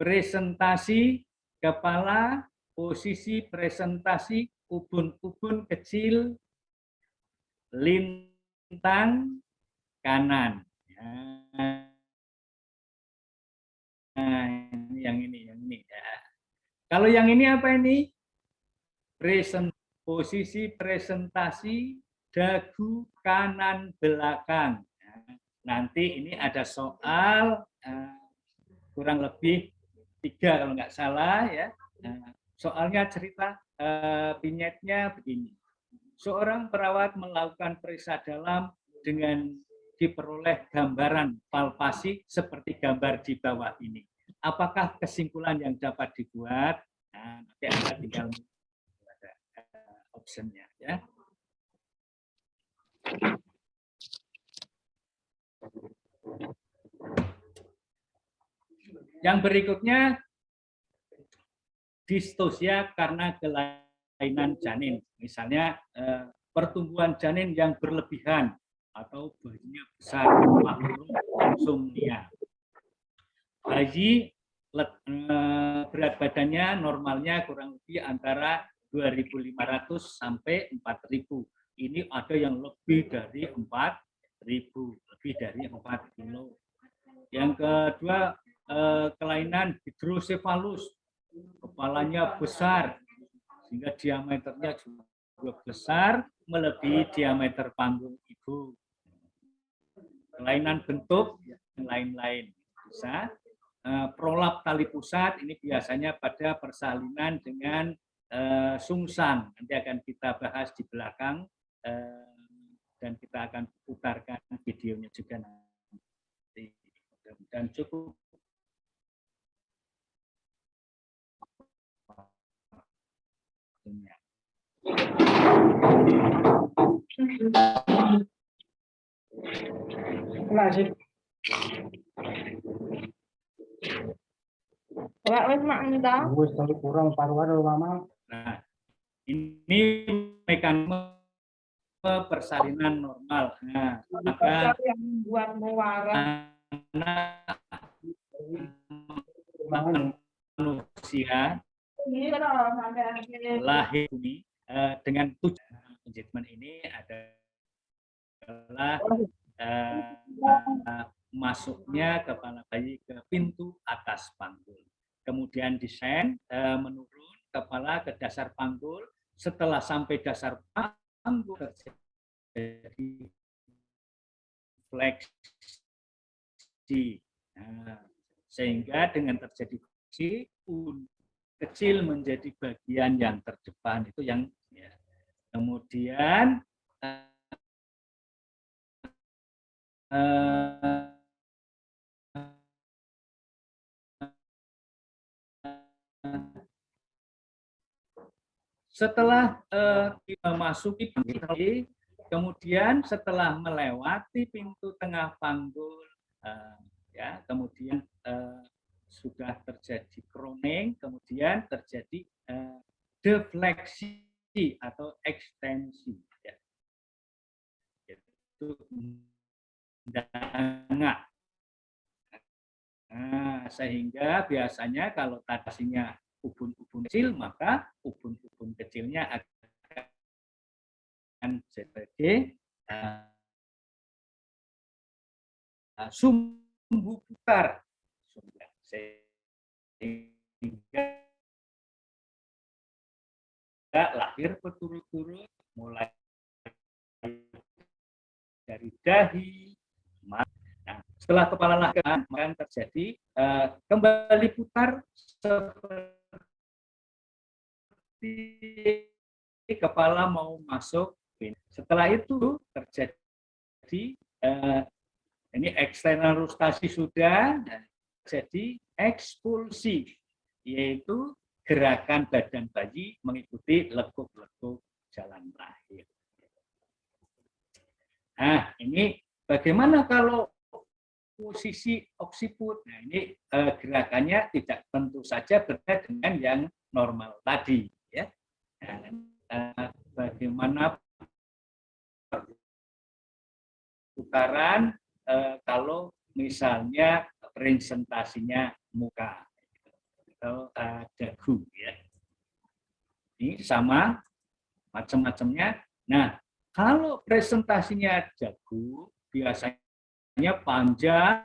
[SPEAKER 1] Presentasi kepala, posisi presentasi ubun-ubun kecil, centang kanan. Nah, yang ini. Ya. Kalau yang ini apa ini? Posisi presentasi dagu kanan belakang. Nanti ini ada soal kurang lebih 3 kalau nggak salah ya. Soalnya cerita vignetnya begini. Seorang perawat melakukan periksa dalam dengan diperoleh gambaran palpasi seperti gambar di bawah ini. Apakah kesimpulan yang dapat dibuat? Nah, nanti Anda tinggal ada optionnya ya. Yang berikutnya distosia karena kelainan janin. Misalnya pertumbuhan janin yang berlebihan atau bayinya besar, insomnia. Bayi berat badannya normalnya kurang lebih antara 2.500 sampai 4.000. Ini ada yang lebih dari 4.000, lebih dari 4 kilo. Yang kedua, kelainan hidrosefalus, kepalanya besar sehingga diameternya juga besar melebihi diameter panggung ibu. Kelainan bentuk dan lain-lain bisa. Prolap tali pusat ini biasanya pada persalinan dengan sungsang. Nanti akan kita bahas di belakang dan kita akan putarkan videonya juga nanti. Dan cukup.
[SPEAKER 2] Lanjut.
[SPEAKER 1] Nah, ini mekanisme persalinan normal. Nah, maka manusia lahir bumi dengan tujuan penjahitman ini adalah masuknya kepala bayi ke pintu atas panggul. Kemudian desain menurun kepala ke dasar panggul. Setelah sampai dasar panggul terjadi fleksi. Sehingga dengan terjadi fleksi, kecil menjadi bagian yang terdepan itu yang ya. Kemudian setelah memasuki pintu, kemudian setelah melewati pintu tengah panggul, ya, kemudian sudah terjadi crowning, kemudian terjadi defleksi atau ekstensi, ya. Itu dangak. Nah, sehingga biasanya kalau tadinya ubun-ubun kecil, maka ubun-ubun kecilnya akan sebagai sumbu putar, sehingga lahir berturut-turut mulai dari dahi. Nah, setelah kepala lahir, maka terjadi kembali putar seperti kepala mau masuk. Setelah itu terjadi ini eksternal rustasi sudah, jadi ekspulsi, yaitu gerakan badan bayi mengikuti lekuk-lekuk jalan lahir. Nah, ini bagaimana kalau posisi oksiput? Nah, ini gerakannya tidak tentu saja berbeda dengan yang normal tadi, ya. Nah, bagaimana putaran kalau misalnya presentasinya muka atau dagu, ya. Ini sama macam-macamnya. Nah, Kalau presentasinya jago, biasanya panjang,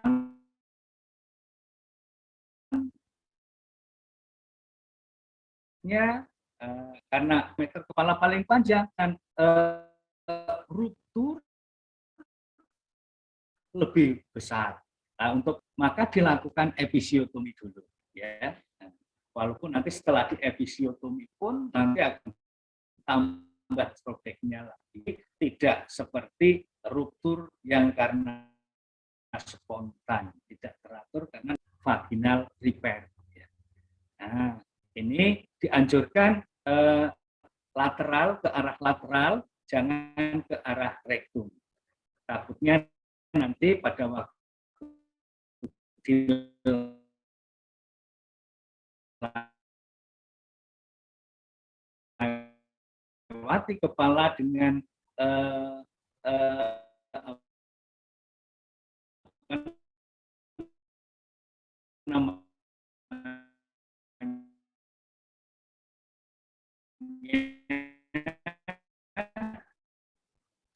[SPEAKER 1] karena meter kepala paling panjang dan ruptur lebih besar. Nah, maka dilakukan episiotomi dulu, ya. Walaupun nanti setelah di episiotomi pun nanti akan tambah strodeknya lagi, tidak seperti ruptur yang karena spontan, tidak teratur karena vaginal repair. Nah, ini dianjurkan lateral, ke arah lateral, jangan ke arah rektum. Takutnya nanti pada waktu dilewati kepala dengan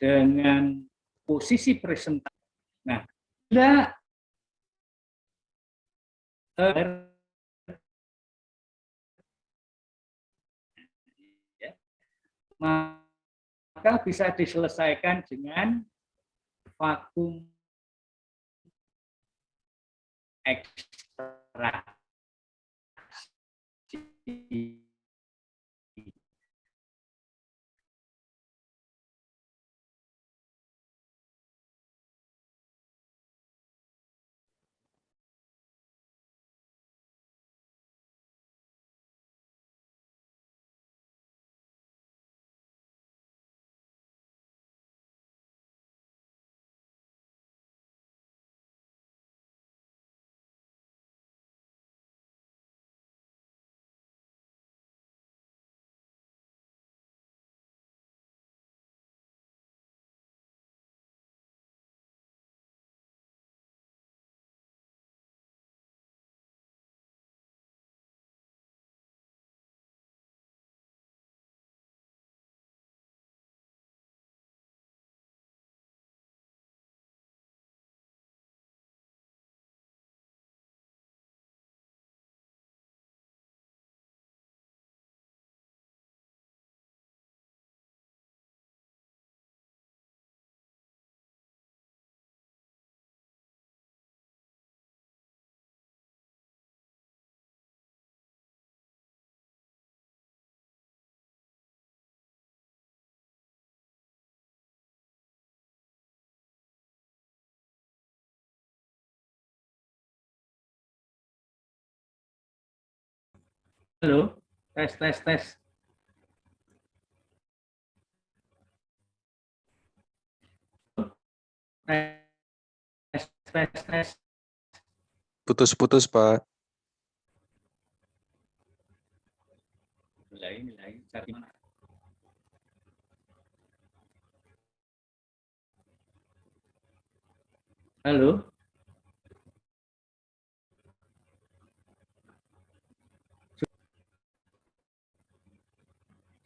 [SPEAKER 1] dengan posisi presentasi. Nah, bila maka bisa diselesaikan dengan vakum ekstraksi. Halo, tes. Tes.
[SPEAKER 7] Putus-putus, Pak.
[SPEAKER 1] Mulai, cari mana? Halo.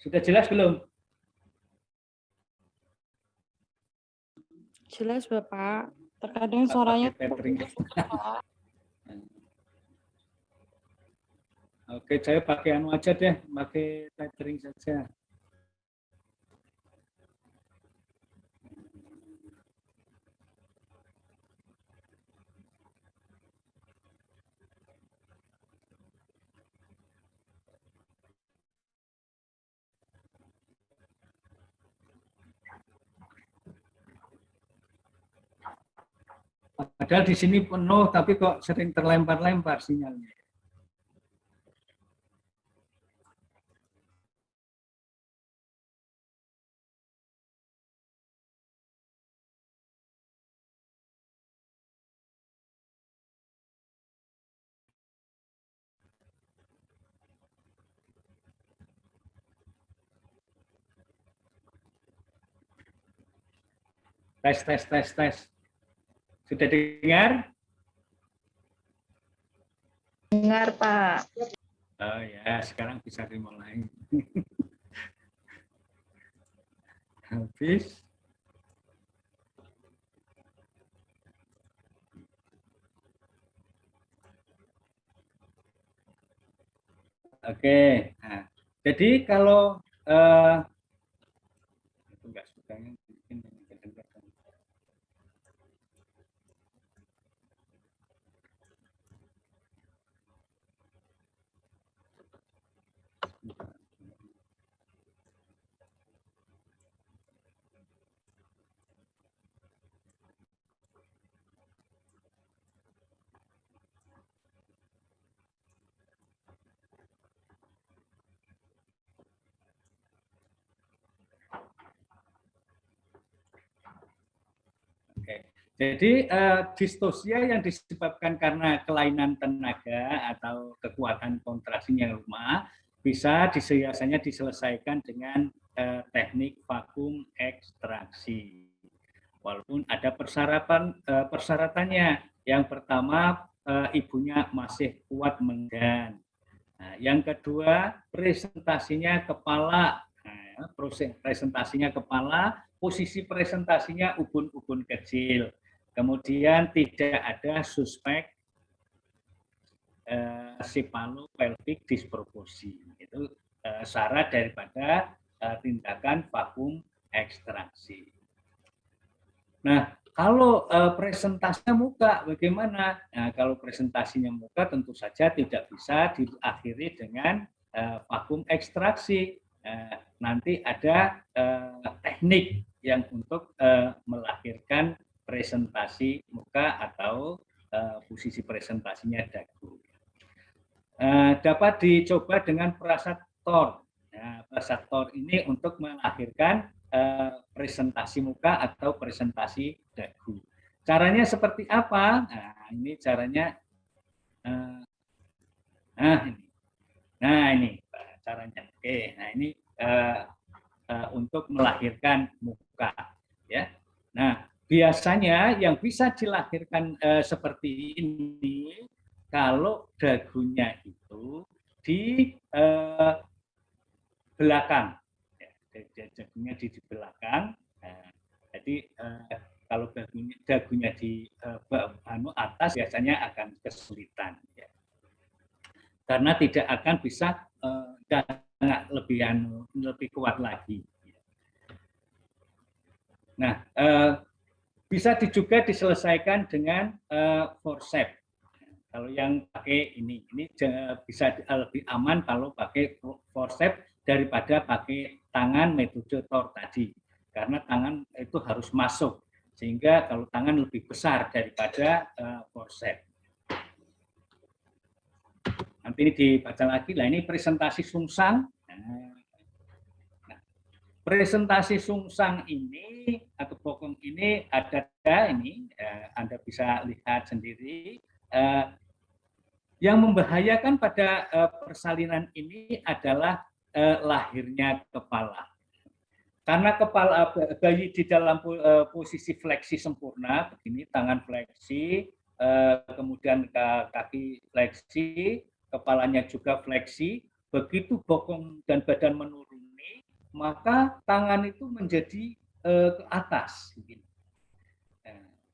[SPEAKER 1] Sudah jelas belum?
[SPEAKER 6] Jelas Bapak. Terkadang suaranya
[SPEAKER 1] Pakai tethering.
[SPEAKER 6] Pak.
[SPEAKER 1] Oke, saya pakai anu aja deh, pakai tethering saja. Padahal di sini penuh, tapi kok sering terlempar-lempar sinyalnya. Tes. Sudah dengar?
[SPEAKER 2] Dengar, Pak.
[SPEAKER 1] Oh ya, sekarang bisa dimulai. Habis. Oke, nah, jadi kalau itu enggak sukanya bikin kadang-kadang. Oke. Jadi distosia yang disebabkan karena kelainan tenaga atau kekuatan kontraksi yang lemah bisa biasanya diselesaikan dengan teknik vakum ekstraksi. Walaupun ada persyaratannya. Yang pertama ibunya masih kuat menggan. Nah, yang kedua presentasinya kepala. Nah, presentasinya kepala, posisi presentasinya ubun-ubun kecil. Kemudian tidak ada suspek cephalopelvic disproporsi. Itu syarat daripada tindakan vakum ekstraksi. Nah, kalau presentasinya muka bagaimana? Nah, kalau presentasinya muka tentu saja tidak bisa diakhiri dengan vakum ekstraksi. Nanti ada teknik yang untuk melahirkan presentasi muka atau posisi presentasinya dagu. Dapat dicoba dengan perasat TOR. Nah, perasat TOR ini untuk melahirkan presentasi muka atau presentasi dagu. Caranya seperti apa? Nah, ini caranya. Nah, ini caranya. Oke, nah ini untuk melahirkan muka, ya. Nah, biasanya yang bisa dilahirkan seperti ini kalau dagunya itu di belakang. Dagunya di belakang, jadi kalau dagunya di atas biasanya akan kesulitan, ya. Karena tidak akan bisa lebih kuat lagi. Nah, bisa juga diselesaikan dengan forceps. Kalau yang pakai ini bisa lebih aman kalau pakai forceps daripada pakai tangan metode TOR tadi, karena tangan itu harus masuk, sehingga kalau tangan lebih besar daripada forceps. Nanti ini dibaca lagi, lah ini presentasi sungsang. Nah, presentasi sungsang ini atau bokong ini ada ini, Anda bisa lihat sendiri. Yang membahayakan pada persalinan ini adalah lahirnya kepala. Karena kepala bayi di dalam posisi fleksi sempurna, begini, tangan fleksi, kemudian kaki fleksi, kepalanya juga fleksi, begitu bokong dan badan menuruni, maka tangan itu menjadi ke atas.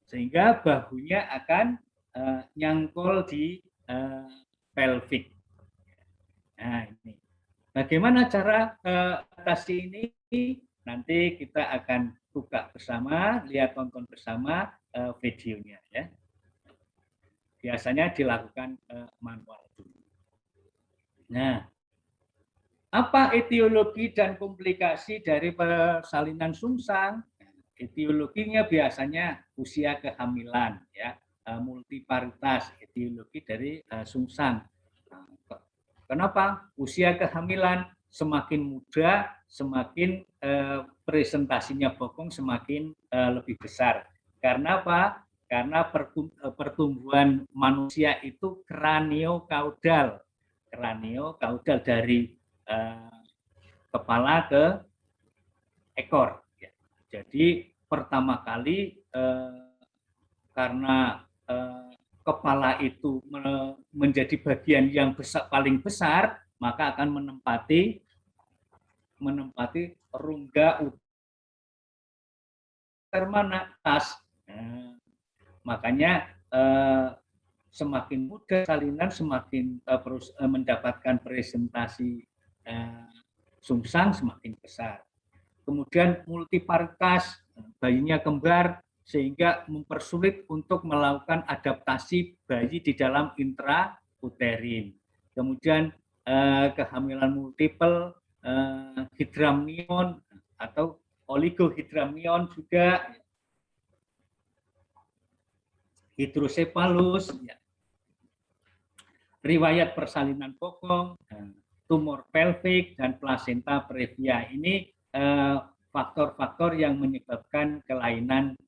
[SPEAKER 1] Sehingga bahunya akan nyangkol di pelvic. Nah, ini. Bagaimana cara atasi ini? Nanti kita akan buka bersama, lihat tonton bersama videonya, ya. Biasanya dilakukan manual dulu. Nah, apa etiologi dan komplikasi dari persalinan sungsang? Etiologinya biasanya usia kehamilan, ya, multiparitas, etiologi dari sungsang. Kenapa? Usia kehamilan semakin muda, semakin presentasinya bokong semakin lebih besar. Karena apa? Karena pertumbuhan manusia itu kraniokaudal dari kepala ke ekor. Jadi pertama kali karena kepala itu menjadi bagian yang paling besar, maka akan menempati rongga sperma natas. Nah, makanya semakin muda salinan semakin mendapatkan presentasi sungsang semakin besar. Kemudian multiparitas, bayinya kembar sehingga mempersulit untuk melakukan adaptasi bayi di dalam intrauterin. Kemudian kehamilan multiple, hidramnion atau oligohidramnion juga, hidrosepalus, ya. Riwayat persalinan bokong, tumor pelvik, dan plasenta previa. Ini faktor-faktor yang menyebabkan kelainan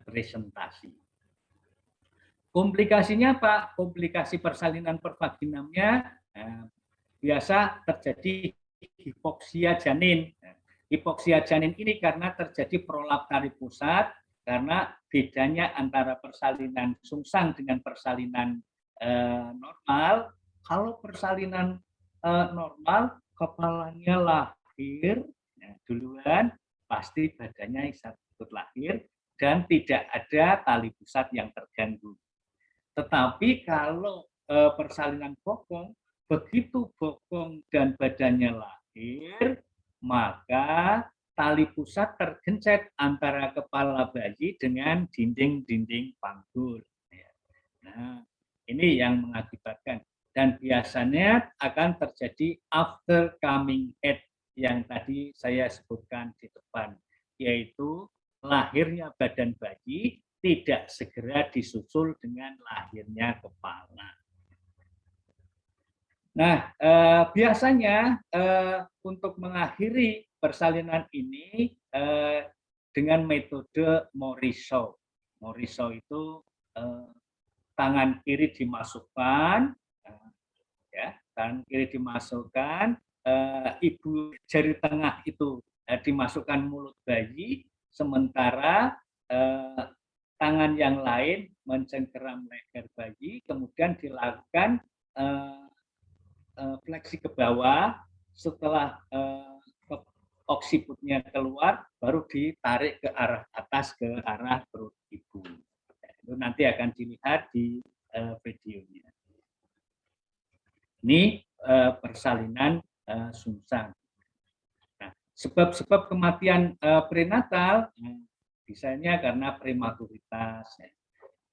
[SPEAKER 1] presentasi. Komplikasinya apa? Komplikasi persalinan pervaginamnya biasa terjadi hipoksia janin. Hipoksia janin ini karena terjadi prolap tali pusat, karena bedanya antara persalinan sungsang dengan persalinan normal. Kalau persalinan normal, kepalanya lahir duluan, pasti badannya ikut lahir dan tidak ada tali pusat yang terganggu. Tetapi kalau persalinan bokong, begitu bokong dan badannya lahir, maka tali pusat tergencet antara kepala bayi dengan dinding-dinding panggul. Nah, ini yang mengakibatkan, dan biasanya akan terjadi after coming age yang tadi saya sebutkan di depan, yaitu lahirnya badan bayi tidak segera disusul dengan lahirnya kepala. Nah, biasanya untuk mengakhiri persalinan ini dengan metode Morisot. Morisot itu tangan kiri dimasukkan, ya, tangan kiri dimasukkan, ibu jari tengah itu dimasukkan mulut bayi, sementara tangan yang lain mencengkeram leher bayi, kemudian dilakukan fleksi ke bawah. Setelah oksiputnya keluar, baru ditarik ke arah atas, ke arah perut ibu. Itu nanti akan dilihat di videonya. Ini persalinan sungsang. Nah, sebab-sebab kematian prenatal biasanya karena prematuritas.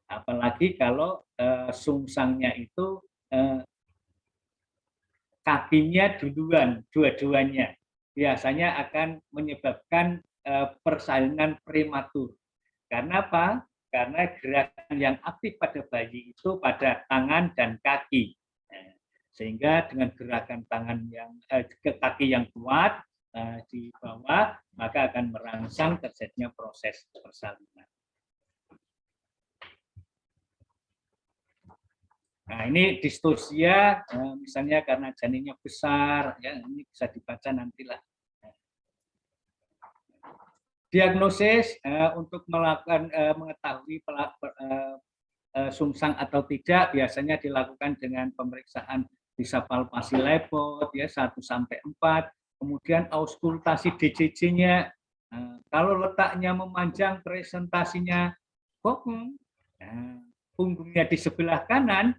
[SPEAKER 1] Apalagi kalau sungsangnya itu kakinya duluan, dua-duanya, biasanya akan menyebabkan persalinan prematur. Karena apa? Karena gerakan yang aktif pada bayi itu pada tangan dan kaki. Sehingga dengan gerakan tangan yang ke kaki yang kuat di bawah, maka akan merangsang terjadinya proses persalinan. Nah, ini distosia, misalnya karena janinnya besar, ya, ini bisa dibaca nantilah. Diagnosis untuk melakukan mengetahui sungsang atau tidak biasanya dilakukan dengan pemeriksaan bisa palpasi lepot ya 1 sampai 4, kemudian auskultasi DJJ-nya. Kalau letaknya memanjang, presentasinya bokong, punggungnya di sebelah kanan,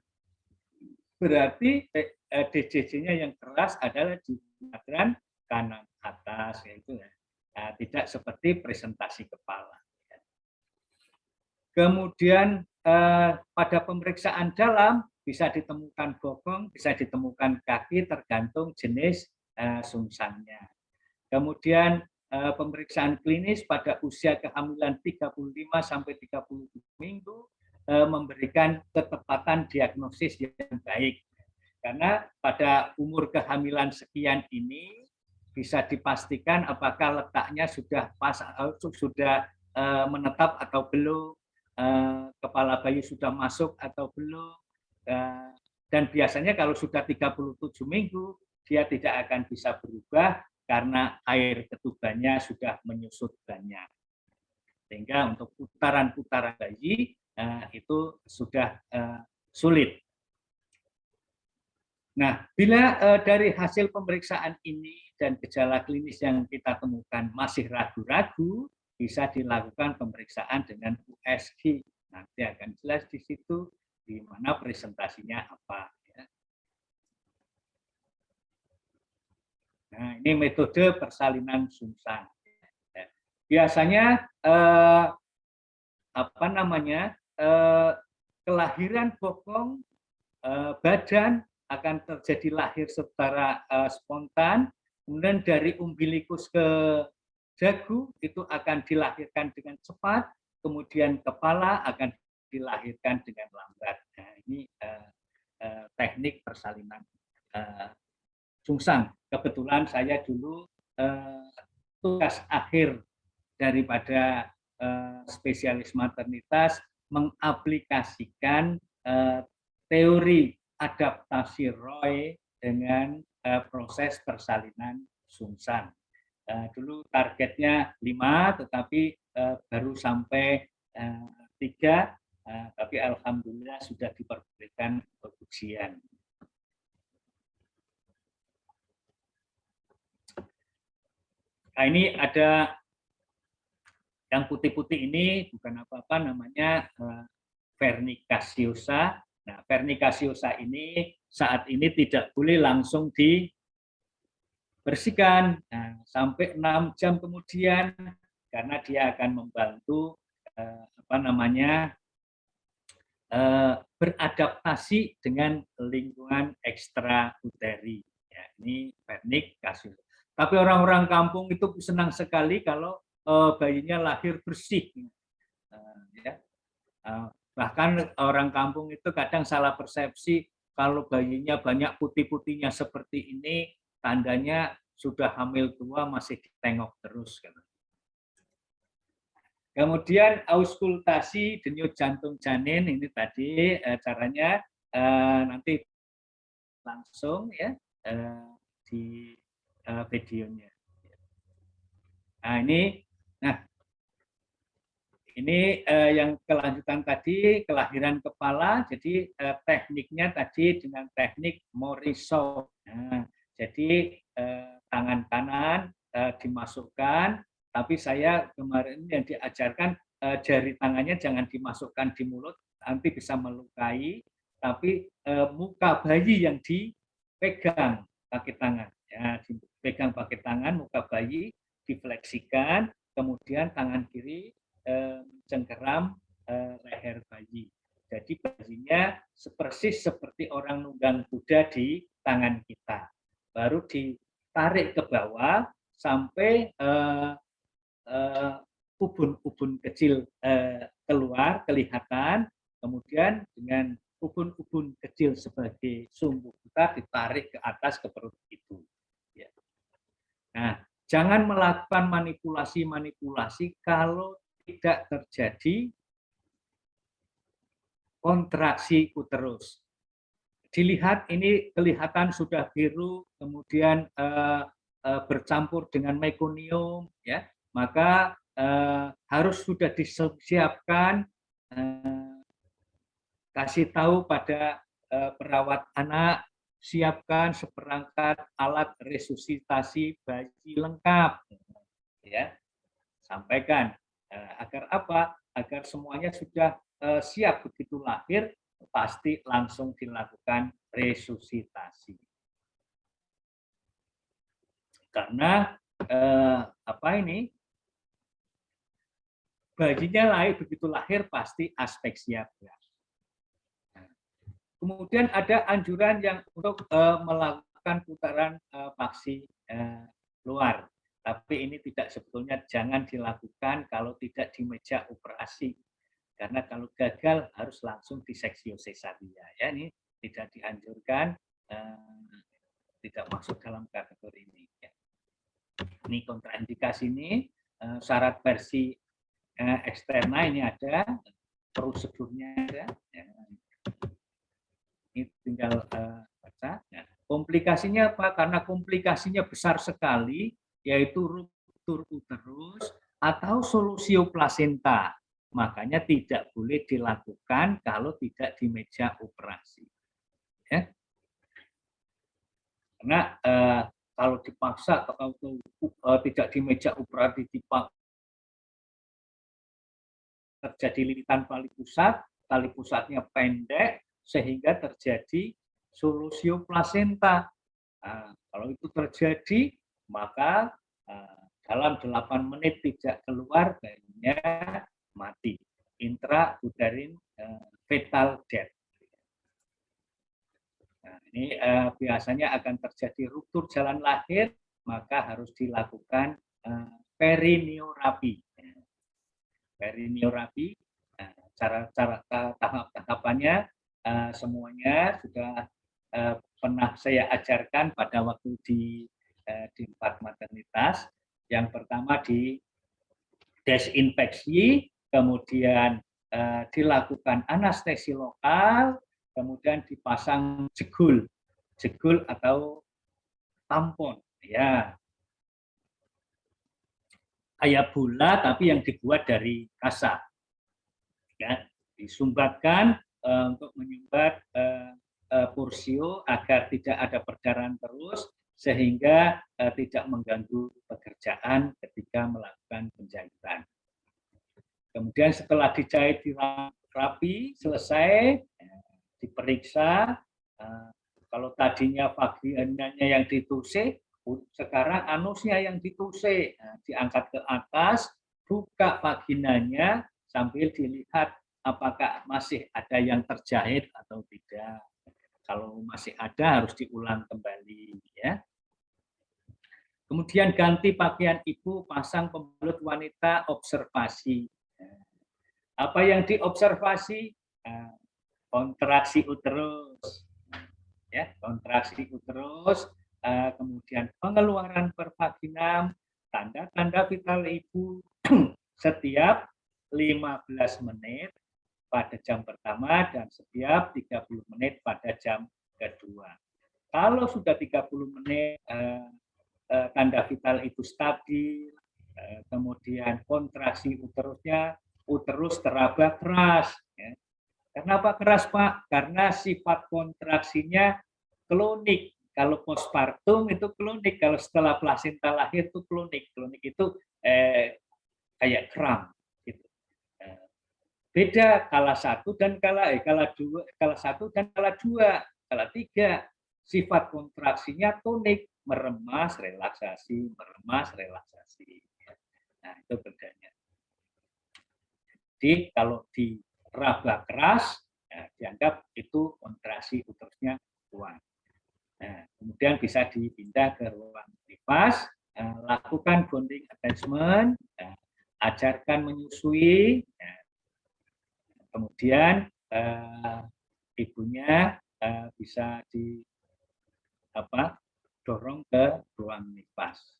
[SPEAKER 1] berarti DJJ-nya yang keras adalah di bagian kanan atas, yaitu tidak seperti presentasi kepala. Kemudian pada pemeriksaan dalam bisa ditemukan bokong, bisa ditemukan kaki, tergantung jenis sungsangnya. Kemudian pemeriksaan klinis pada usia kehamilan 35 sampai 37 minggu memberikan ketepatan diagnosis yang baik. Karena pada umur kehamilan sekian ini bisa dipastikan apakah letaknya sudah pas, sudah menetap atau belum, kepala bayi sudah masuk atau belum, dan biasanya kalau sudah 37 minggu dia tidak akan bisa berubah karena air ketubannya sudah menyusut banyak, sehingga untuk putaran-putaran bayi itu sudah sulit. Nah, bila dari hasil pemeriksaan ini dan gejala klinis yang kita temukan masih ragu-ragu, bisa dilakukan pemeriksaan dengan USG. Nanti akan jelas di situ di mana presentasinya apa. Ya. Nah, ini metode persalinan sungsang. Biasanya apa namanya kelahiran bokong badan akan terjadi lahir secara spontan, kemudian dari umbilikus ke dagu itu akan dilahirkan dengan cepat, kemudian kepala akan dilahirkan dengan lambat. Nah, ini teknik persalinan sungsang. Kebetulan saya dulu tugas akhir daripada spesialis maternitas mengaplikasikan teori adaptasi Roy dengan proses persalinan sungsang. Dulu targetnya 5, tetapi baru sampai 3, tapi alhamdulillah sudah diperbolehkan ujian. Nah, ini ada yang putih-putih ini bukan apa-apa, namanya vernicaciosa. Nah, vernicaciosa ini saat ini tidak boleh langsung dibersihkan sampai 6 jam kemudian, karena dia akan membantu beradaptasi dengan lingkungan ekstrauteri. Ya, ini vernicaciosa. Tapi orang-orang kampung itu senang sekali kalau bayinya lahir bersih. Ya. Bahkan orang kampung itu kadang salah persepsi kalau bayinya banyak putih-putihnya seperti ini, tandanya sudah hamil tua, masih ditengok terus. Kemudian auskultasi denyut jantung janin, ini tadi caranya nanti langsung ya di videonya. Nah, ini yang kelanjutan tadi, kelahiran kepala. Jadi tekniknya tadi dengan teknik Morisot. Nah, jadi tangan kanan dimasukkan, tapi saya kemarin yang diajarkan jari tangannya jangan dimasukkan di mulut, nanti bisa melukai. Tapi muka bayi yang dipegang pakai tangan. Ya, dipegang pakai tangan, muka bayi difleksikan, kemudian tangan kiri cengkeram leher bayi. Jadi bayinya persis seperti orang nunggang kuda di tangan kita. Baru ditarik ke bawah sampai ubun-ubun kecil keluar, kelihatan. Kemudian dengan ubun-ubun kecil sebagai sumbu kita ditarik ke atas ke perut ibu. Ya. Nah, jangan melakukan manipulasi-manipulasi kalau tidak terjadi kontraksi uterus. Dilihat ini kelihatan sudah biru, kemudian bercampur dengan mekonium, ya, maka harus sudah disiapkan, kasih tahu pada perawat anak, siapkan seperangkat alat resusitasi bayi lengkap, ya, sampaikan. Agar apa? Agar semuanya sudah siap begitu lahir, pasti langsung dilakukan resusitasi. Karena bayinya lahir begitu lahir pasti aspeksia berat. Kemudian ada anjuran yang untuk melakukan putaran paksi luar. Tapi ini tidak, sebetulnya jangan dilakukan kalau tidak di meja operasi. Karena kalau gagal harus langsung diseksio sesaria. Ya, ini tidak dianjurkan, tidak masuk dalam kategori ini. Ya. Ini kontraindikasi ini, syarat versi eksterna ini ada, prosedurnya ada. Ya. Ini tinggal baca. Ya. Komplikasinya apa? Karena komplikasinya besar sekali, yaitu ruptur uterus atau solusio plasenta. Makanya tidak boleh dilakukan kalau tidak di meja operasi. Ya. Karena kalau dipaksa atau tidak di meja operasi terjadi lilitan tali pusatnya pendek sehingga terjadi solusio plasenta. Nah, kalau itu terjadi, maka dalam 8 menit tidak keluar, bayinya mati. Intrauterine fetal death. Nah, ini biasanya akan terjadi ruptur jalan lahir, maka harus dilakukan periniurapi. Periniurapi, cara tahapannya semuanya sudah pernah saya ajarkan pada waktu di 4 maternitas. Yang pertama di desinfeksi, kemudian dilakukan anestesi lokal, kemudian dipasang jegul atau tampon, ya. Kayak bola tapi yang dibuat dari kasa, ya, disumbatkan untuk menyumbat porsio agar tidak ada perdarahan terus sehingga tidak mengganggu pekerjaan ketika melakukan penjahitan. Kemudian setelah dijahit rapi selesai, diperiksa, kalau tadinya vaginanya yang dituse, sekarang anusnya yang dituse, diangkat ke atas, buka vaginanya sambil dilihat apakah masih ada yang terjahit atau tidak. Kalau masih ada harus diulang kembali, ya. Kemudian ganti pakaian ibu, pasang pembalut wanita, observasi. Apa yang diobservasi? Kontraksi uterus, ya, kontraksi uterus. Kemudian pengeluaran per vaginam, tanda-tanda vital ibu setiap 15 menit pada jam pertama dan setiap 30 menit pada jam kedua. Kalau sudah 30 menit tanda vital itu stabil, kemudian kontraksi uterus teraba keras. Ya. Kenapa keras, Pak? Karena sifat kontraksinya klonik. Kalau postpartum itu klonik, kalau setelah plasenta lahir itu klonik. Klonik itu kayak kram. Gitu. Beda kala 1 dan kala 1 dan kala 2, kala 3. Sifat kontraksinya tonik, meremas, relaksasi, meremas, relaksasi. Nah, itu bedanya. Jadi kalau diraba keras, dianggap itu kontraksi uterusnya kuat. Nah, kemudian bisa dipindah ke ruang nifas, lakukan bonding attachment, ajarkan menyusui, kemudian ibunya bisa dorong ke ruang nifas.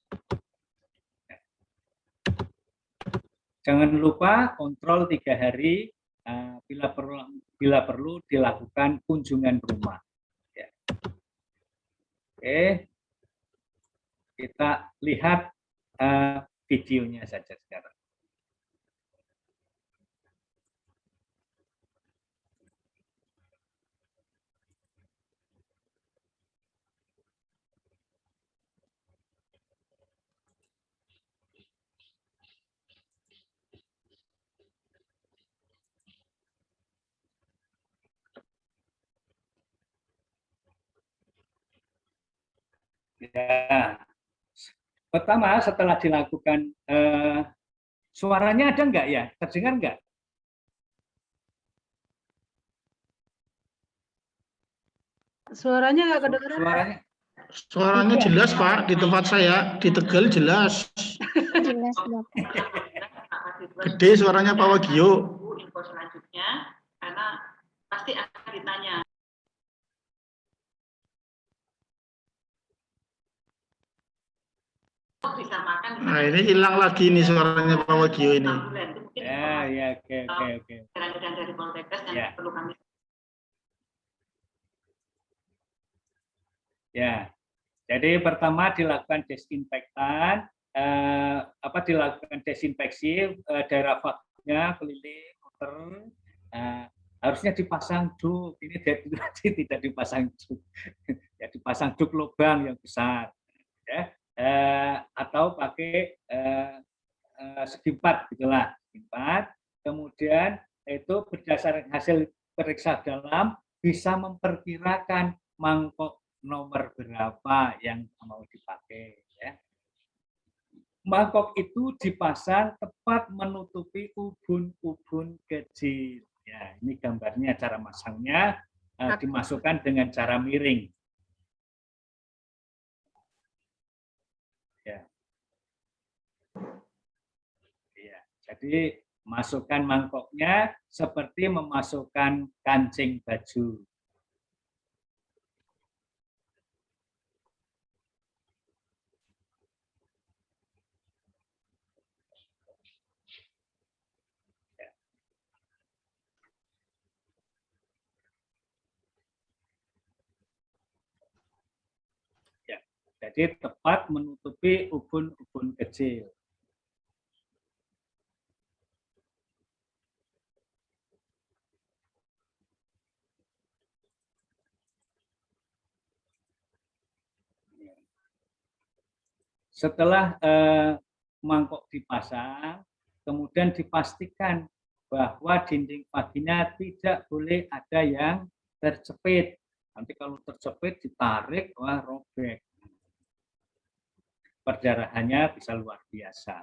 [SPEAKER 1] Jangan lupa kontrol 3 hari, bila perlu dilakukan kunjungan rumah. Ya. Oke, kita lihat videonya saja sekarang. Ya. Pertama, setelah dilakukan, suaranya ada enggak ya? Terdengar enggak?
[SPEAKER 2] Suaranya nggak kedengeran.
[SPEAKER 4] Suaranya jelas, Pak. Di tempat saya, di Tegal jelas.
[SPEAKER 6] Jelas, Bapak.
[SPEAKER 4] Gede suaranya Pak Wagio.
[SPEAKER 5] Info selanjutnya, karena pasti akan ditanya. Disamakan.
[SPEAKER 4] Nah, ini hilang lagi nih suaranya Pak Wagio ini.
[SPEAKER 1] Ya, oke.
[SPEAKER 5] Dari Poltekkes yang
[SPEAKER 1] Ya.
[SPEAKER 5] perlu kami.
[SPEAKER 1] Ya, jadi pertama dilakukan desinfektan, dilakukan desinfeksi daerah vaknya, keliling, muter, harusnya dipasang duk. Ini tidak dipasang duk, ya dipasang duk lubang yang besar, ya, atau pakai segi 4 gitulah, segi 4. kemudian itu berdasarkan hasil periksa dalam bisa memperkirakan mangkok nomor berapa yang mau dipakai. Ya. Mangkok itu dipasang tepat menutupi ubun-ubun kecil. Ya, ini gambarnya cara masangnya, dimasukkan dengan cara miring. Ya. Ya, jadi masukkan mangkoknya seperti memasukkan kancing baju. Ya, jadi tepat menutupi ubun-ubun kecil. Setelah mangkok dipasang, kemudian dipastikan bahwa dinding paginya tidak boleh ada yang terjepit. Nanti kalau terjepit ditarik, wah robek. Perdarahannya bisa luar biasa.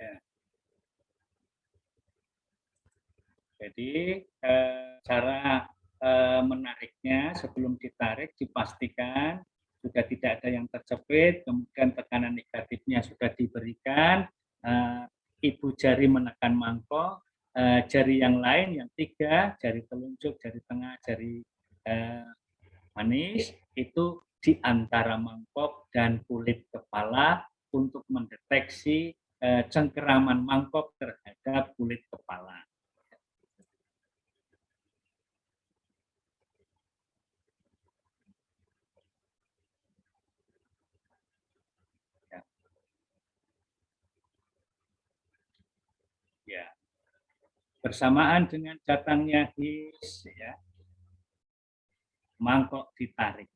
[SPEAKER 1] Ya. Jadi cara menariknya sebelum ditarik dipastikan sudah tidak ada yang terjepit, kemudian tekanan negatifnya sudah diberikan, ibu jari menekan mangkok, jari yang lain yang 3, jari telunjuk, jari tengah, jari manis itu di antara mangkok dan kulit kepala untuk mendeteksi cengkeraman mangkok terhadap kulit kepala. Ya. Bersamaan dengan datangnya his, ya, mangkok ditarik.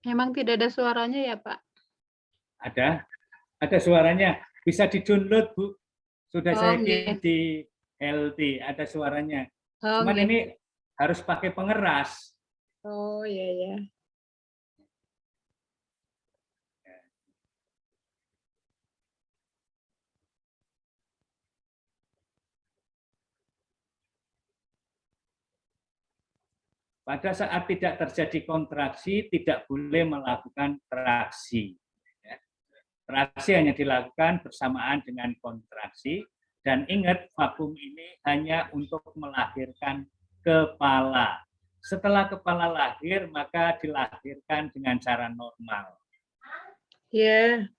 [SPEAKER 2] Memang tidak ada suaranya ya, Pak?
[SPEAKER 1] Ada suaranya. Bisa di-download, Bu. Sudah saya kirim
[SPEAKER 2] gitu.
[SPEAKER 1] di LT, ada suaranya.
[SPEAKER 2] Oh,
[SPEAKER 1] Cuman
[SPEAKER 2] gitu.
[SPEAKER 1] ini harus pakai pengeras.
[SPEAKER 2] Oh, iya.
[SPEAKER 1] Pada saat tidak terjadi kontraksi, tidak boleh melakukan traksi. Traksi hanya dilakukan bersamaan dengan kontraksi. Dan ingat, vakum ini hanya untuk melahirkan kepala. Setelah kepala lahir, maka dilahirkan dengan cara normal.
[SPEAKER 2] Iya.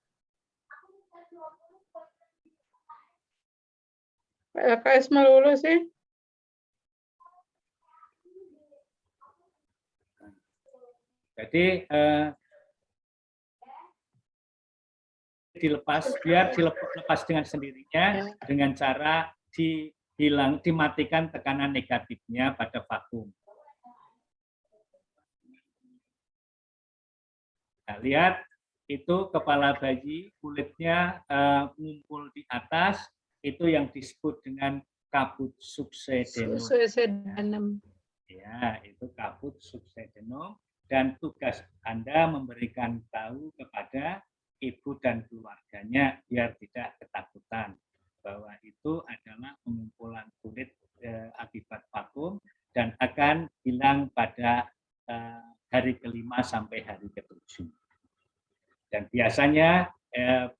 [SPEAKER 2] Pak LKS melulu sih.
[SPEAKER 1] Jadi dilepas, biar dilepas dengan sendirinya dengan cara dimatikan tekanan negatifnya pada vakum. Nah, lihat itu kepala bayi, kulitnya ngumpul di atas, itu yang disebut dengan kabut subsedenum. Ya, itu kabut subsedenum, dan tugas Anda memberikan tahu kepada ibu dan keluarganya biar tidak ketakutan bahwa itu adalah pengumpulan kulit akibat vakum dan akan hilang pada hari ke-5 sampai hari ke-7. Dan biasanya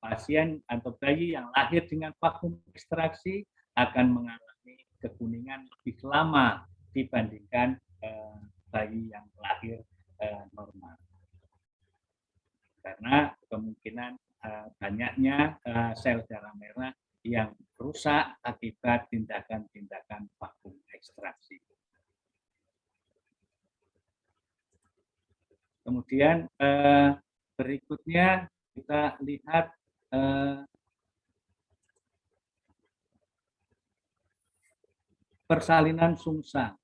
[SPEAKER 1] pasien atau bayi yang lahir dengan vakum ekstraksi akan mengalami kekuningan lebih lama dibandingkan bayi yang lahir normal. Karena kemungkinan banyaknya sel darah merah yang rusak akibat tindakan-tindakan vakum ekstraksi. Kemudian berikutnya kita lihat persalinan sungsang.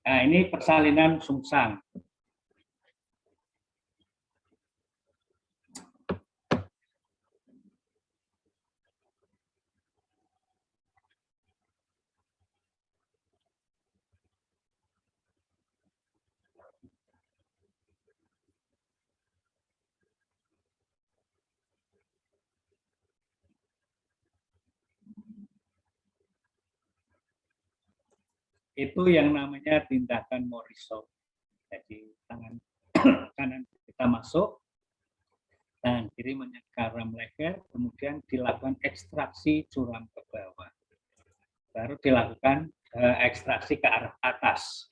[SPEAKER 1] Nah, ini persalinan sungsang. Itu yang namanya tindakan Morrison. Jadi tangan kanan kita masuk, tangan kiri menyengkaram leher, kemudian dilakukan ekstraksi curam ke bawah. Baru dilakukan ekstraksi ke arah atas.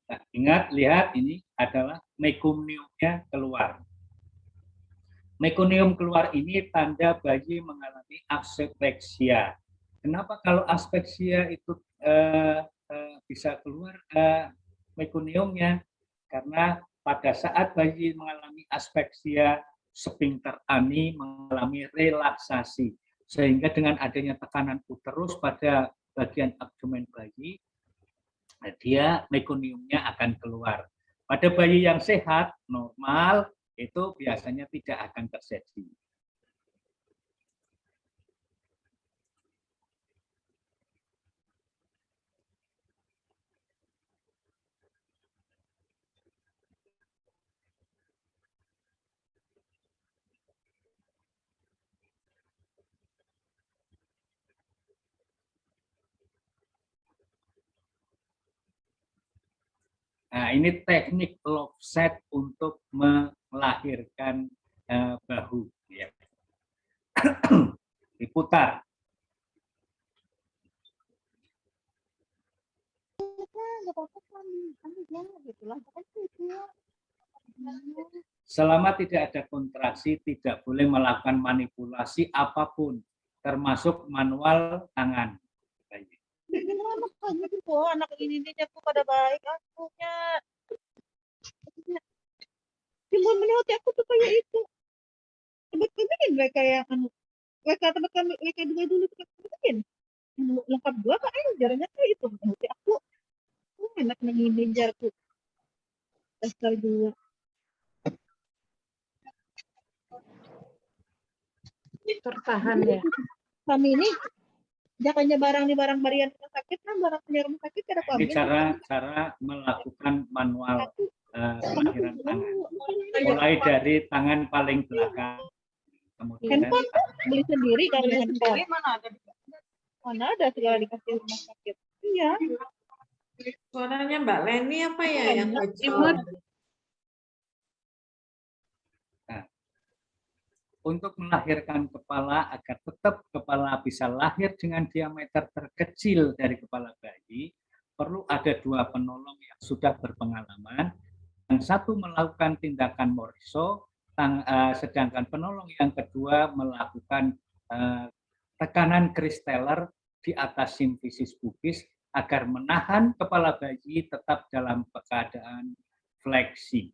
[SPEAKER 1] Nah, ingat, lihat ini adalah meconiumnya keluar. Meconium keluar ini tanda bayi mengalami aspeksia. Kenapa kalau aspeksia itu bisa keluar meconiumnya? Karena pada saat bayi mengalami aspeksia, sphincter ani mengalami relaksasi. Sehingga dengan adanya tekanan uterus pada bagian abdomen bayi, dia meconiumnya akan keluar. Pada bayi yang sehat, normal, itu biasanya tidak akan terjadi. Nah, ini teknik Loveset untuk melahirkan bahu. Ya. Diputar. Selama tidak ada kontraksi, tidak boleh melakukan manipulasi apapun, termasuk manual tangan.
[SPEAKER 8] Anak ini aku pada baik akunya. Timbul menurut aku tuh kayak itu. Bikin mereka yang mereka teman mereka dua dulu bikin. Lengkap dua kan jarangnya kayak itu. Menurut aku enak menginjarku. Dasar dua.
[SPEAKER 2] Tertahan ya.
[SPEAKER 8] Kami ini jangannya barang di barang varian rumah sakit kan barang punya rumah sakit ada
[SPEAKER 1] Ini
[SPEAKER 8] kami.
[SPEAKER 1] cara melakukan manual pelahiran tangan. Mulai dari tangan paling belakang. Kemudian
[SPEAKER 8] Handphone tuh beli sendiri kalau handphone. Mana ada segala dikasih rumah sakit. Iya.
[SPEAKER 9] Suaranya Mbak Leni apa ya yang
[SPEAKER 2] Imut.
[SPEAKER 1] untuk melahirkan kepala agar tetap kepala bisa lahir dengan diameter terkecil dari kepala bayi, perlu ada dua penolong yang sudah berpengalaman. Yang satu melakukan tindakan Moriso, sedangkan penolong yang kedua melakukan tekanan Kristeller di atas simfisis pubis agar menahan kepala bayi tetap dalam keadaan fleksi.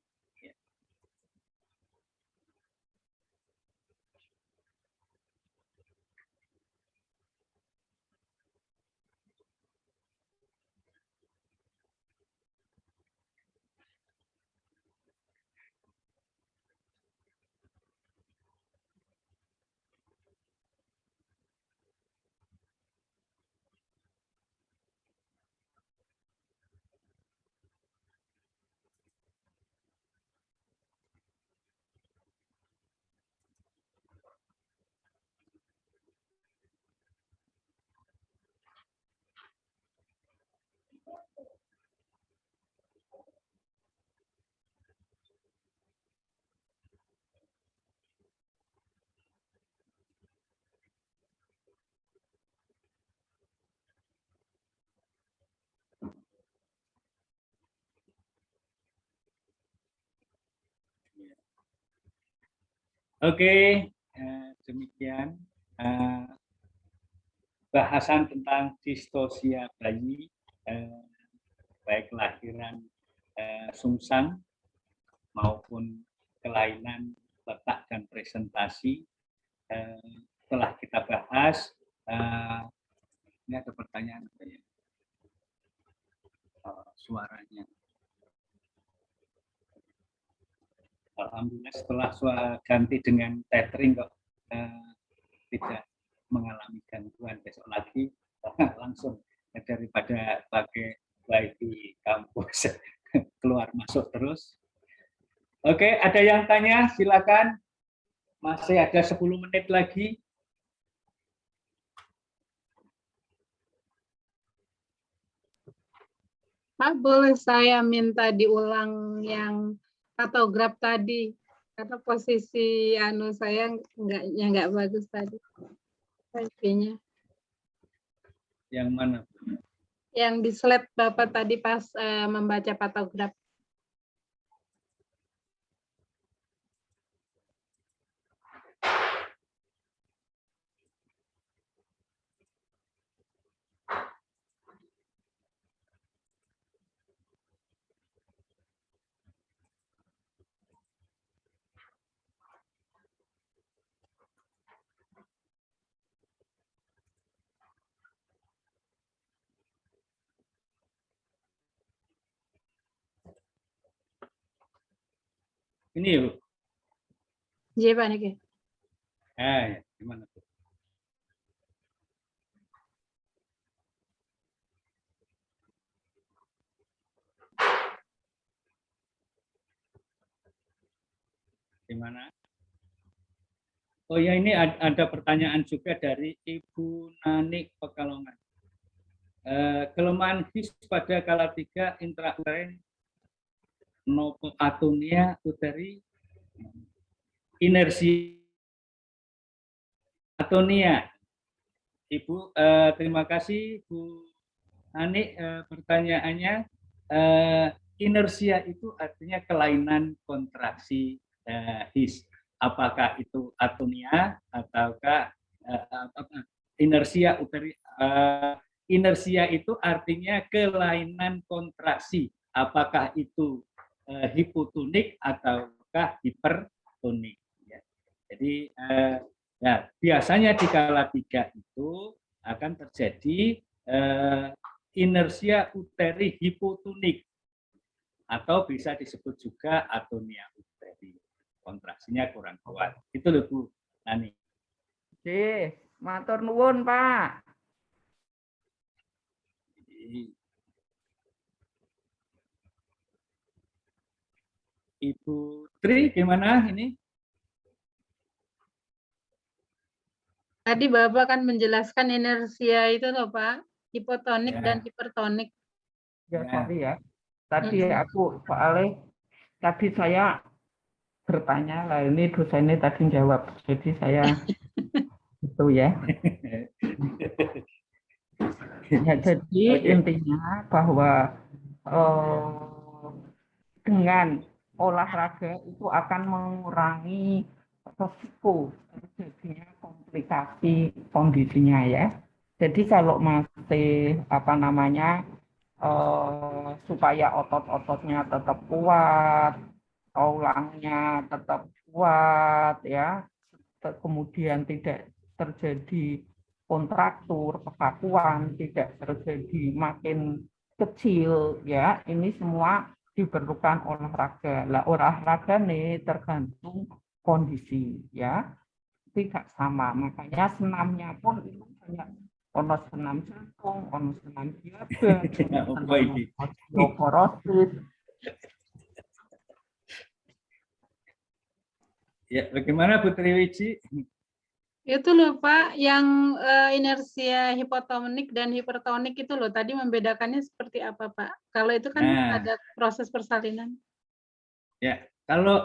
[SPEAKER 1] Oke, demikian bahasan tentang distosia bayi, baik kelahiran sungsang maupun kelainan letak dan presentasi. Telah kita bahas. Ini ada pertanyaan apa ya? Suaranya. Alhamdulillah setelah ganti dengan tethering kok tidak mengalami gangguan. Besok lagi langsung daripada pakai wifi kampus keluar masuk terus. Oke, ada yang tanya? Silakan. Masih ada 10 menit lagi.
[SPEAKER 2] Pak, boleh saya minta diulang yang patograf tadi? Karena posisi saya nggak bagus tadi. Wifi-nya.
[SPEAKER 1] Yang mana?
[SPEAKER 2] Yang di slide Bapak tadi pas membaca patograf.
[SPEAKER 1] Ini ya, Bu?
[SPEAKER 2] Iya, Pak Niki.
[SPEAKER 1] Ya, gimana tuh? Gimana? Oh ya, ini ada pertanyaan juga dari Ibu Nanik Pekalongan. Kelemahan his pada kala 3 intrauterin nopoatonia uteri inersia atonia. Ibu, terima kasih Bu Ani pertanyaannya. Inersia itu artinya kelainan kontraksi his. Apakah itu atonia ataukah inersia uteri? Inersia itu artinya kelainan kontraksi. Apakah itu hipotonik ataukah hipertonik? Ya. Jadi ya, biasanya di skala 3 itu akan terjadi inersia uteri hipotonik atau bisa disebut juga atonia uteri. Kontraksinya kurang kuat. Itu loh Bu Nani.
[SPEAKER 10] Oke, matur nuwun Pak.
[SPEAKER 1] Ibu Tri gimana ini?
[SPEAKER 2] Tadi Bapak kan menjelaskan inersia itu loh Pak, hipotonik
[SPEAKER 1] Ya.
[SPEAKER 2] dan hipertonik.
[SPEAKER 10] Ya,
[SPEAKER 1] Ya.
[SPEAKER 10] sorry ya. Tadi aku soalnya tadi saya bertanya lah, ini dosennya tadi jawab, jadi saya itu ya. Ya, jadi intinya bahwa dengan olahraga itu akan mengurangi resiko terjadinya komplikasi kondisinya ya. Jadi kalau masih supaya otot-ototnya tetap kuat, tulangnya tetap kuat ya, kemudian tidak terjadi kontraktur, kekakuan, tidak terjadi makin kecil ya, ini semua diperlukan olahraga. Lah olahraga nih tergantung kondisi ya, tidak sama. Makanya senamnya pun itu banyak, ono senam jantung, ono senam diabetes, senam osteoporosis.
[SPEAKER 1] Ya, bagaimana Bu Triwiji?
[SPEAKER 2] Itu loh Pak, yang inersia hipotonik dan hipertonik itu loh, tadi membedakannya seperti apa Pak? Kalau itu kan ada proses persalinan.
[SPEAKER 1] Ya, kalau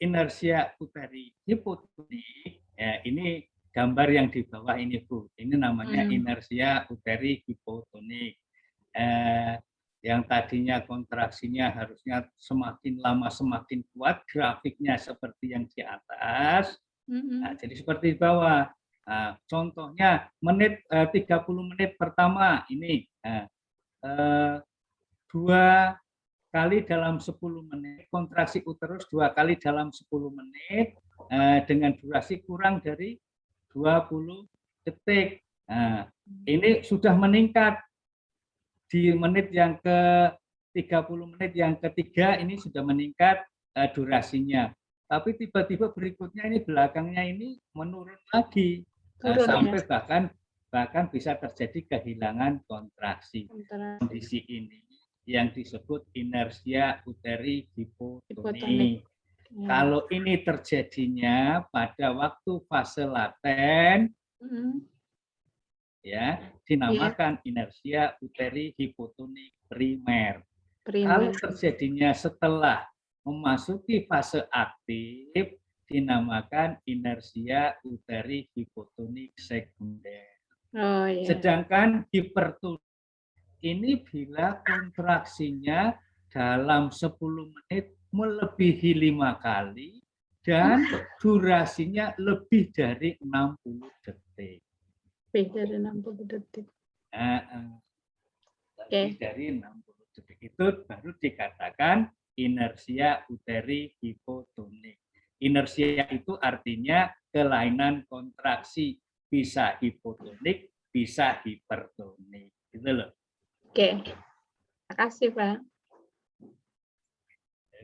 [SPEAKER 1] inersia uteri hipotonik, ya ini gambar yang di bawah ini Bu. Ini namanya inersia uteri hipotonik. Yang tadinya kontraksinya harusnya semakin lama semakin kuat, grafiknya seperti yang di atas. Nah, jadi seperti di bawah. Nah, contohnya 30 menit pertama ini 2 kali dalam 10 menit, kontraksi uterus 2 kali dalam 10 menit dengan durasi kurang dari 20 detik. Nah, ini sudah meningkat di menit yang ke 30 menit yang ketiga ini sudah meningkat durasinya. Tapi tiba-tiba berikutnya ini belakangnya ini menurun lagi sampai bahkan bisa terjadi kehilangan kontraksi. Kondisi ini yang disebut inersia uteri hipotonik. Kalau ini terjadinya pada waktu fase laten, ya dinamakan inersia uteri hipotonik primer. Kalau terjadinya setelah memasuki fase aktif, dinamakan inersia uteri hipotonik sekunder. Sedangkan hipertonik ini bila kontraksinya dalam 10 menit melebihi 5 kali dan durasinya lebih dari 60 detik.
[SPEAKER 2] Lebih dari 60 detik.
[SPEAKER 1] Lebih dari 60 detik itu baru dikatakan inersia uteri hipotonik. Inersia itu artinya kelainan kontraksi, bisa hipotonik, bisa hipertonik. Gitu loh.
[SPEAKER 2] Oke. Terima kasih, Pak.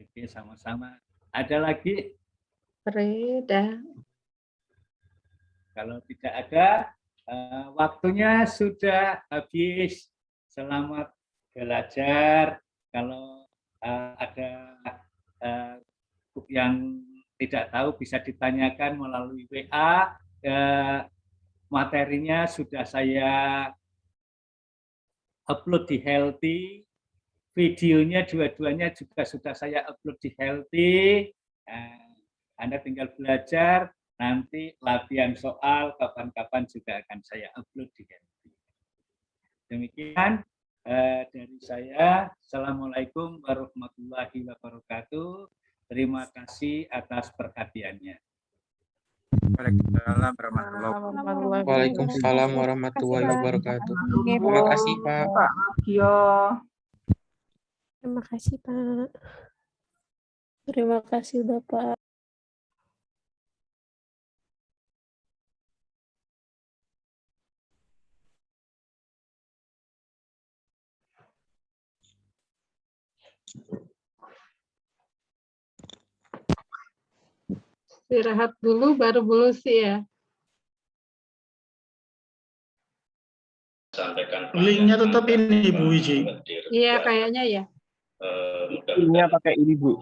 [SPEAKER 1] Oke, sama-sama. Ada lagi?
[SPEAKER 2] Sudah.
[SPEAKER 1] Kalau tidak ada, waktunya sudah habis. Selamat belajar. Kalau ada yang tidak tahu bisa ditanyakan melalui WA. Materinya sudah saya upload di Healthy. Videonya dua-duanya juga sudah saya upload di Healthy. Anda tinggal belajar, nanti latihan soal kapan-kapan juga akan saya upload di Handy. Demikian dari saya. Assalamualaikum warahmatullahi wabarakatuh. Terima kasih atas perhatiannya.
[SPEAKER 7] Waalaikumsalam warahmatullahi wabarakatuh. Terima kasih, Pak.
[SPEAKER 10] Pak Magio.
[SPEAKER 6] Terima kasih, Pak. Terima kasih, Bapak.
[SPEAKER 2] Istirahat dulu baru bulusi ya.
[SPEAKER 4] Linknya tetap ini Bu Wiji.
[SPEAKER 2] Iya kayaknya ya.
[SPEAKER 3] Linknya pakai ini Bu.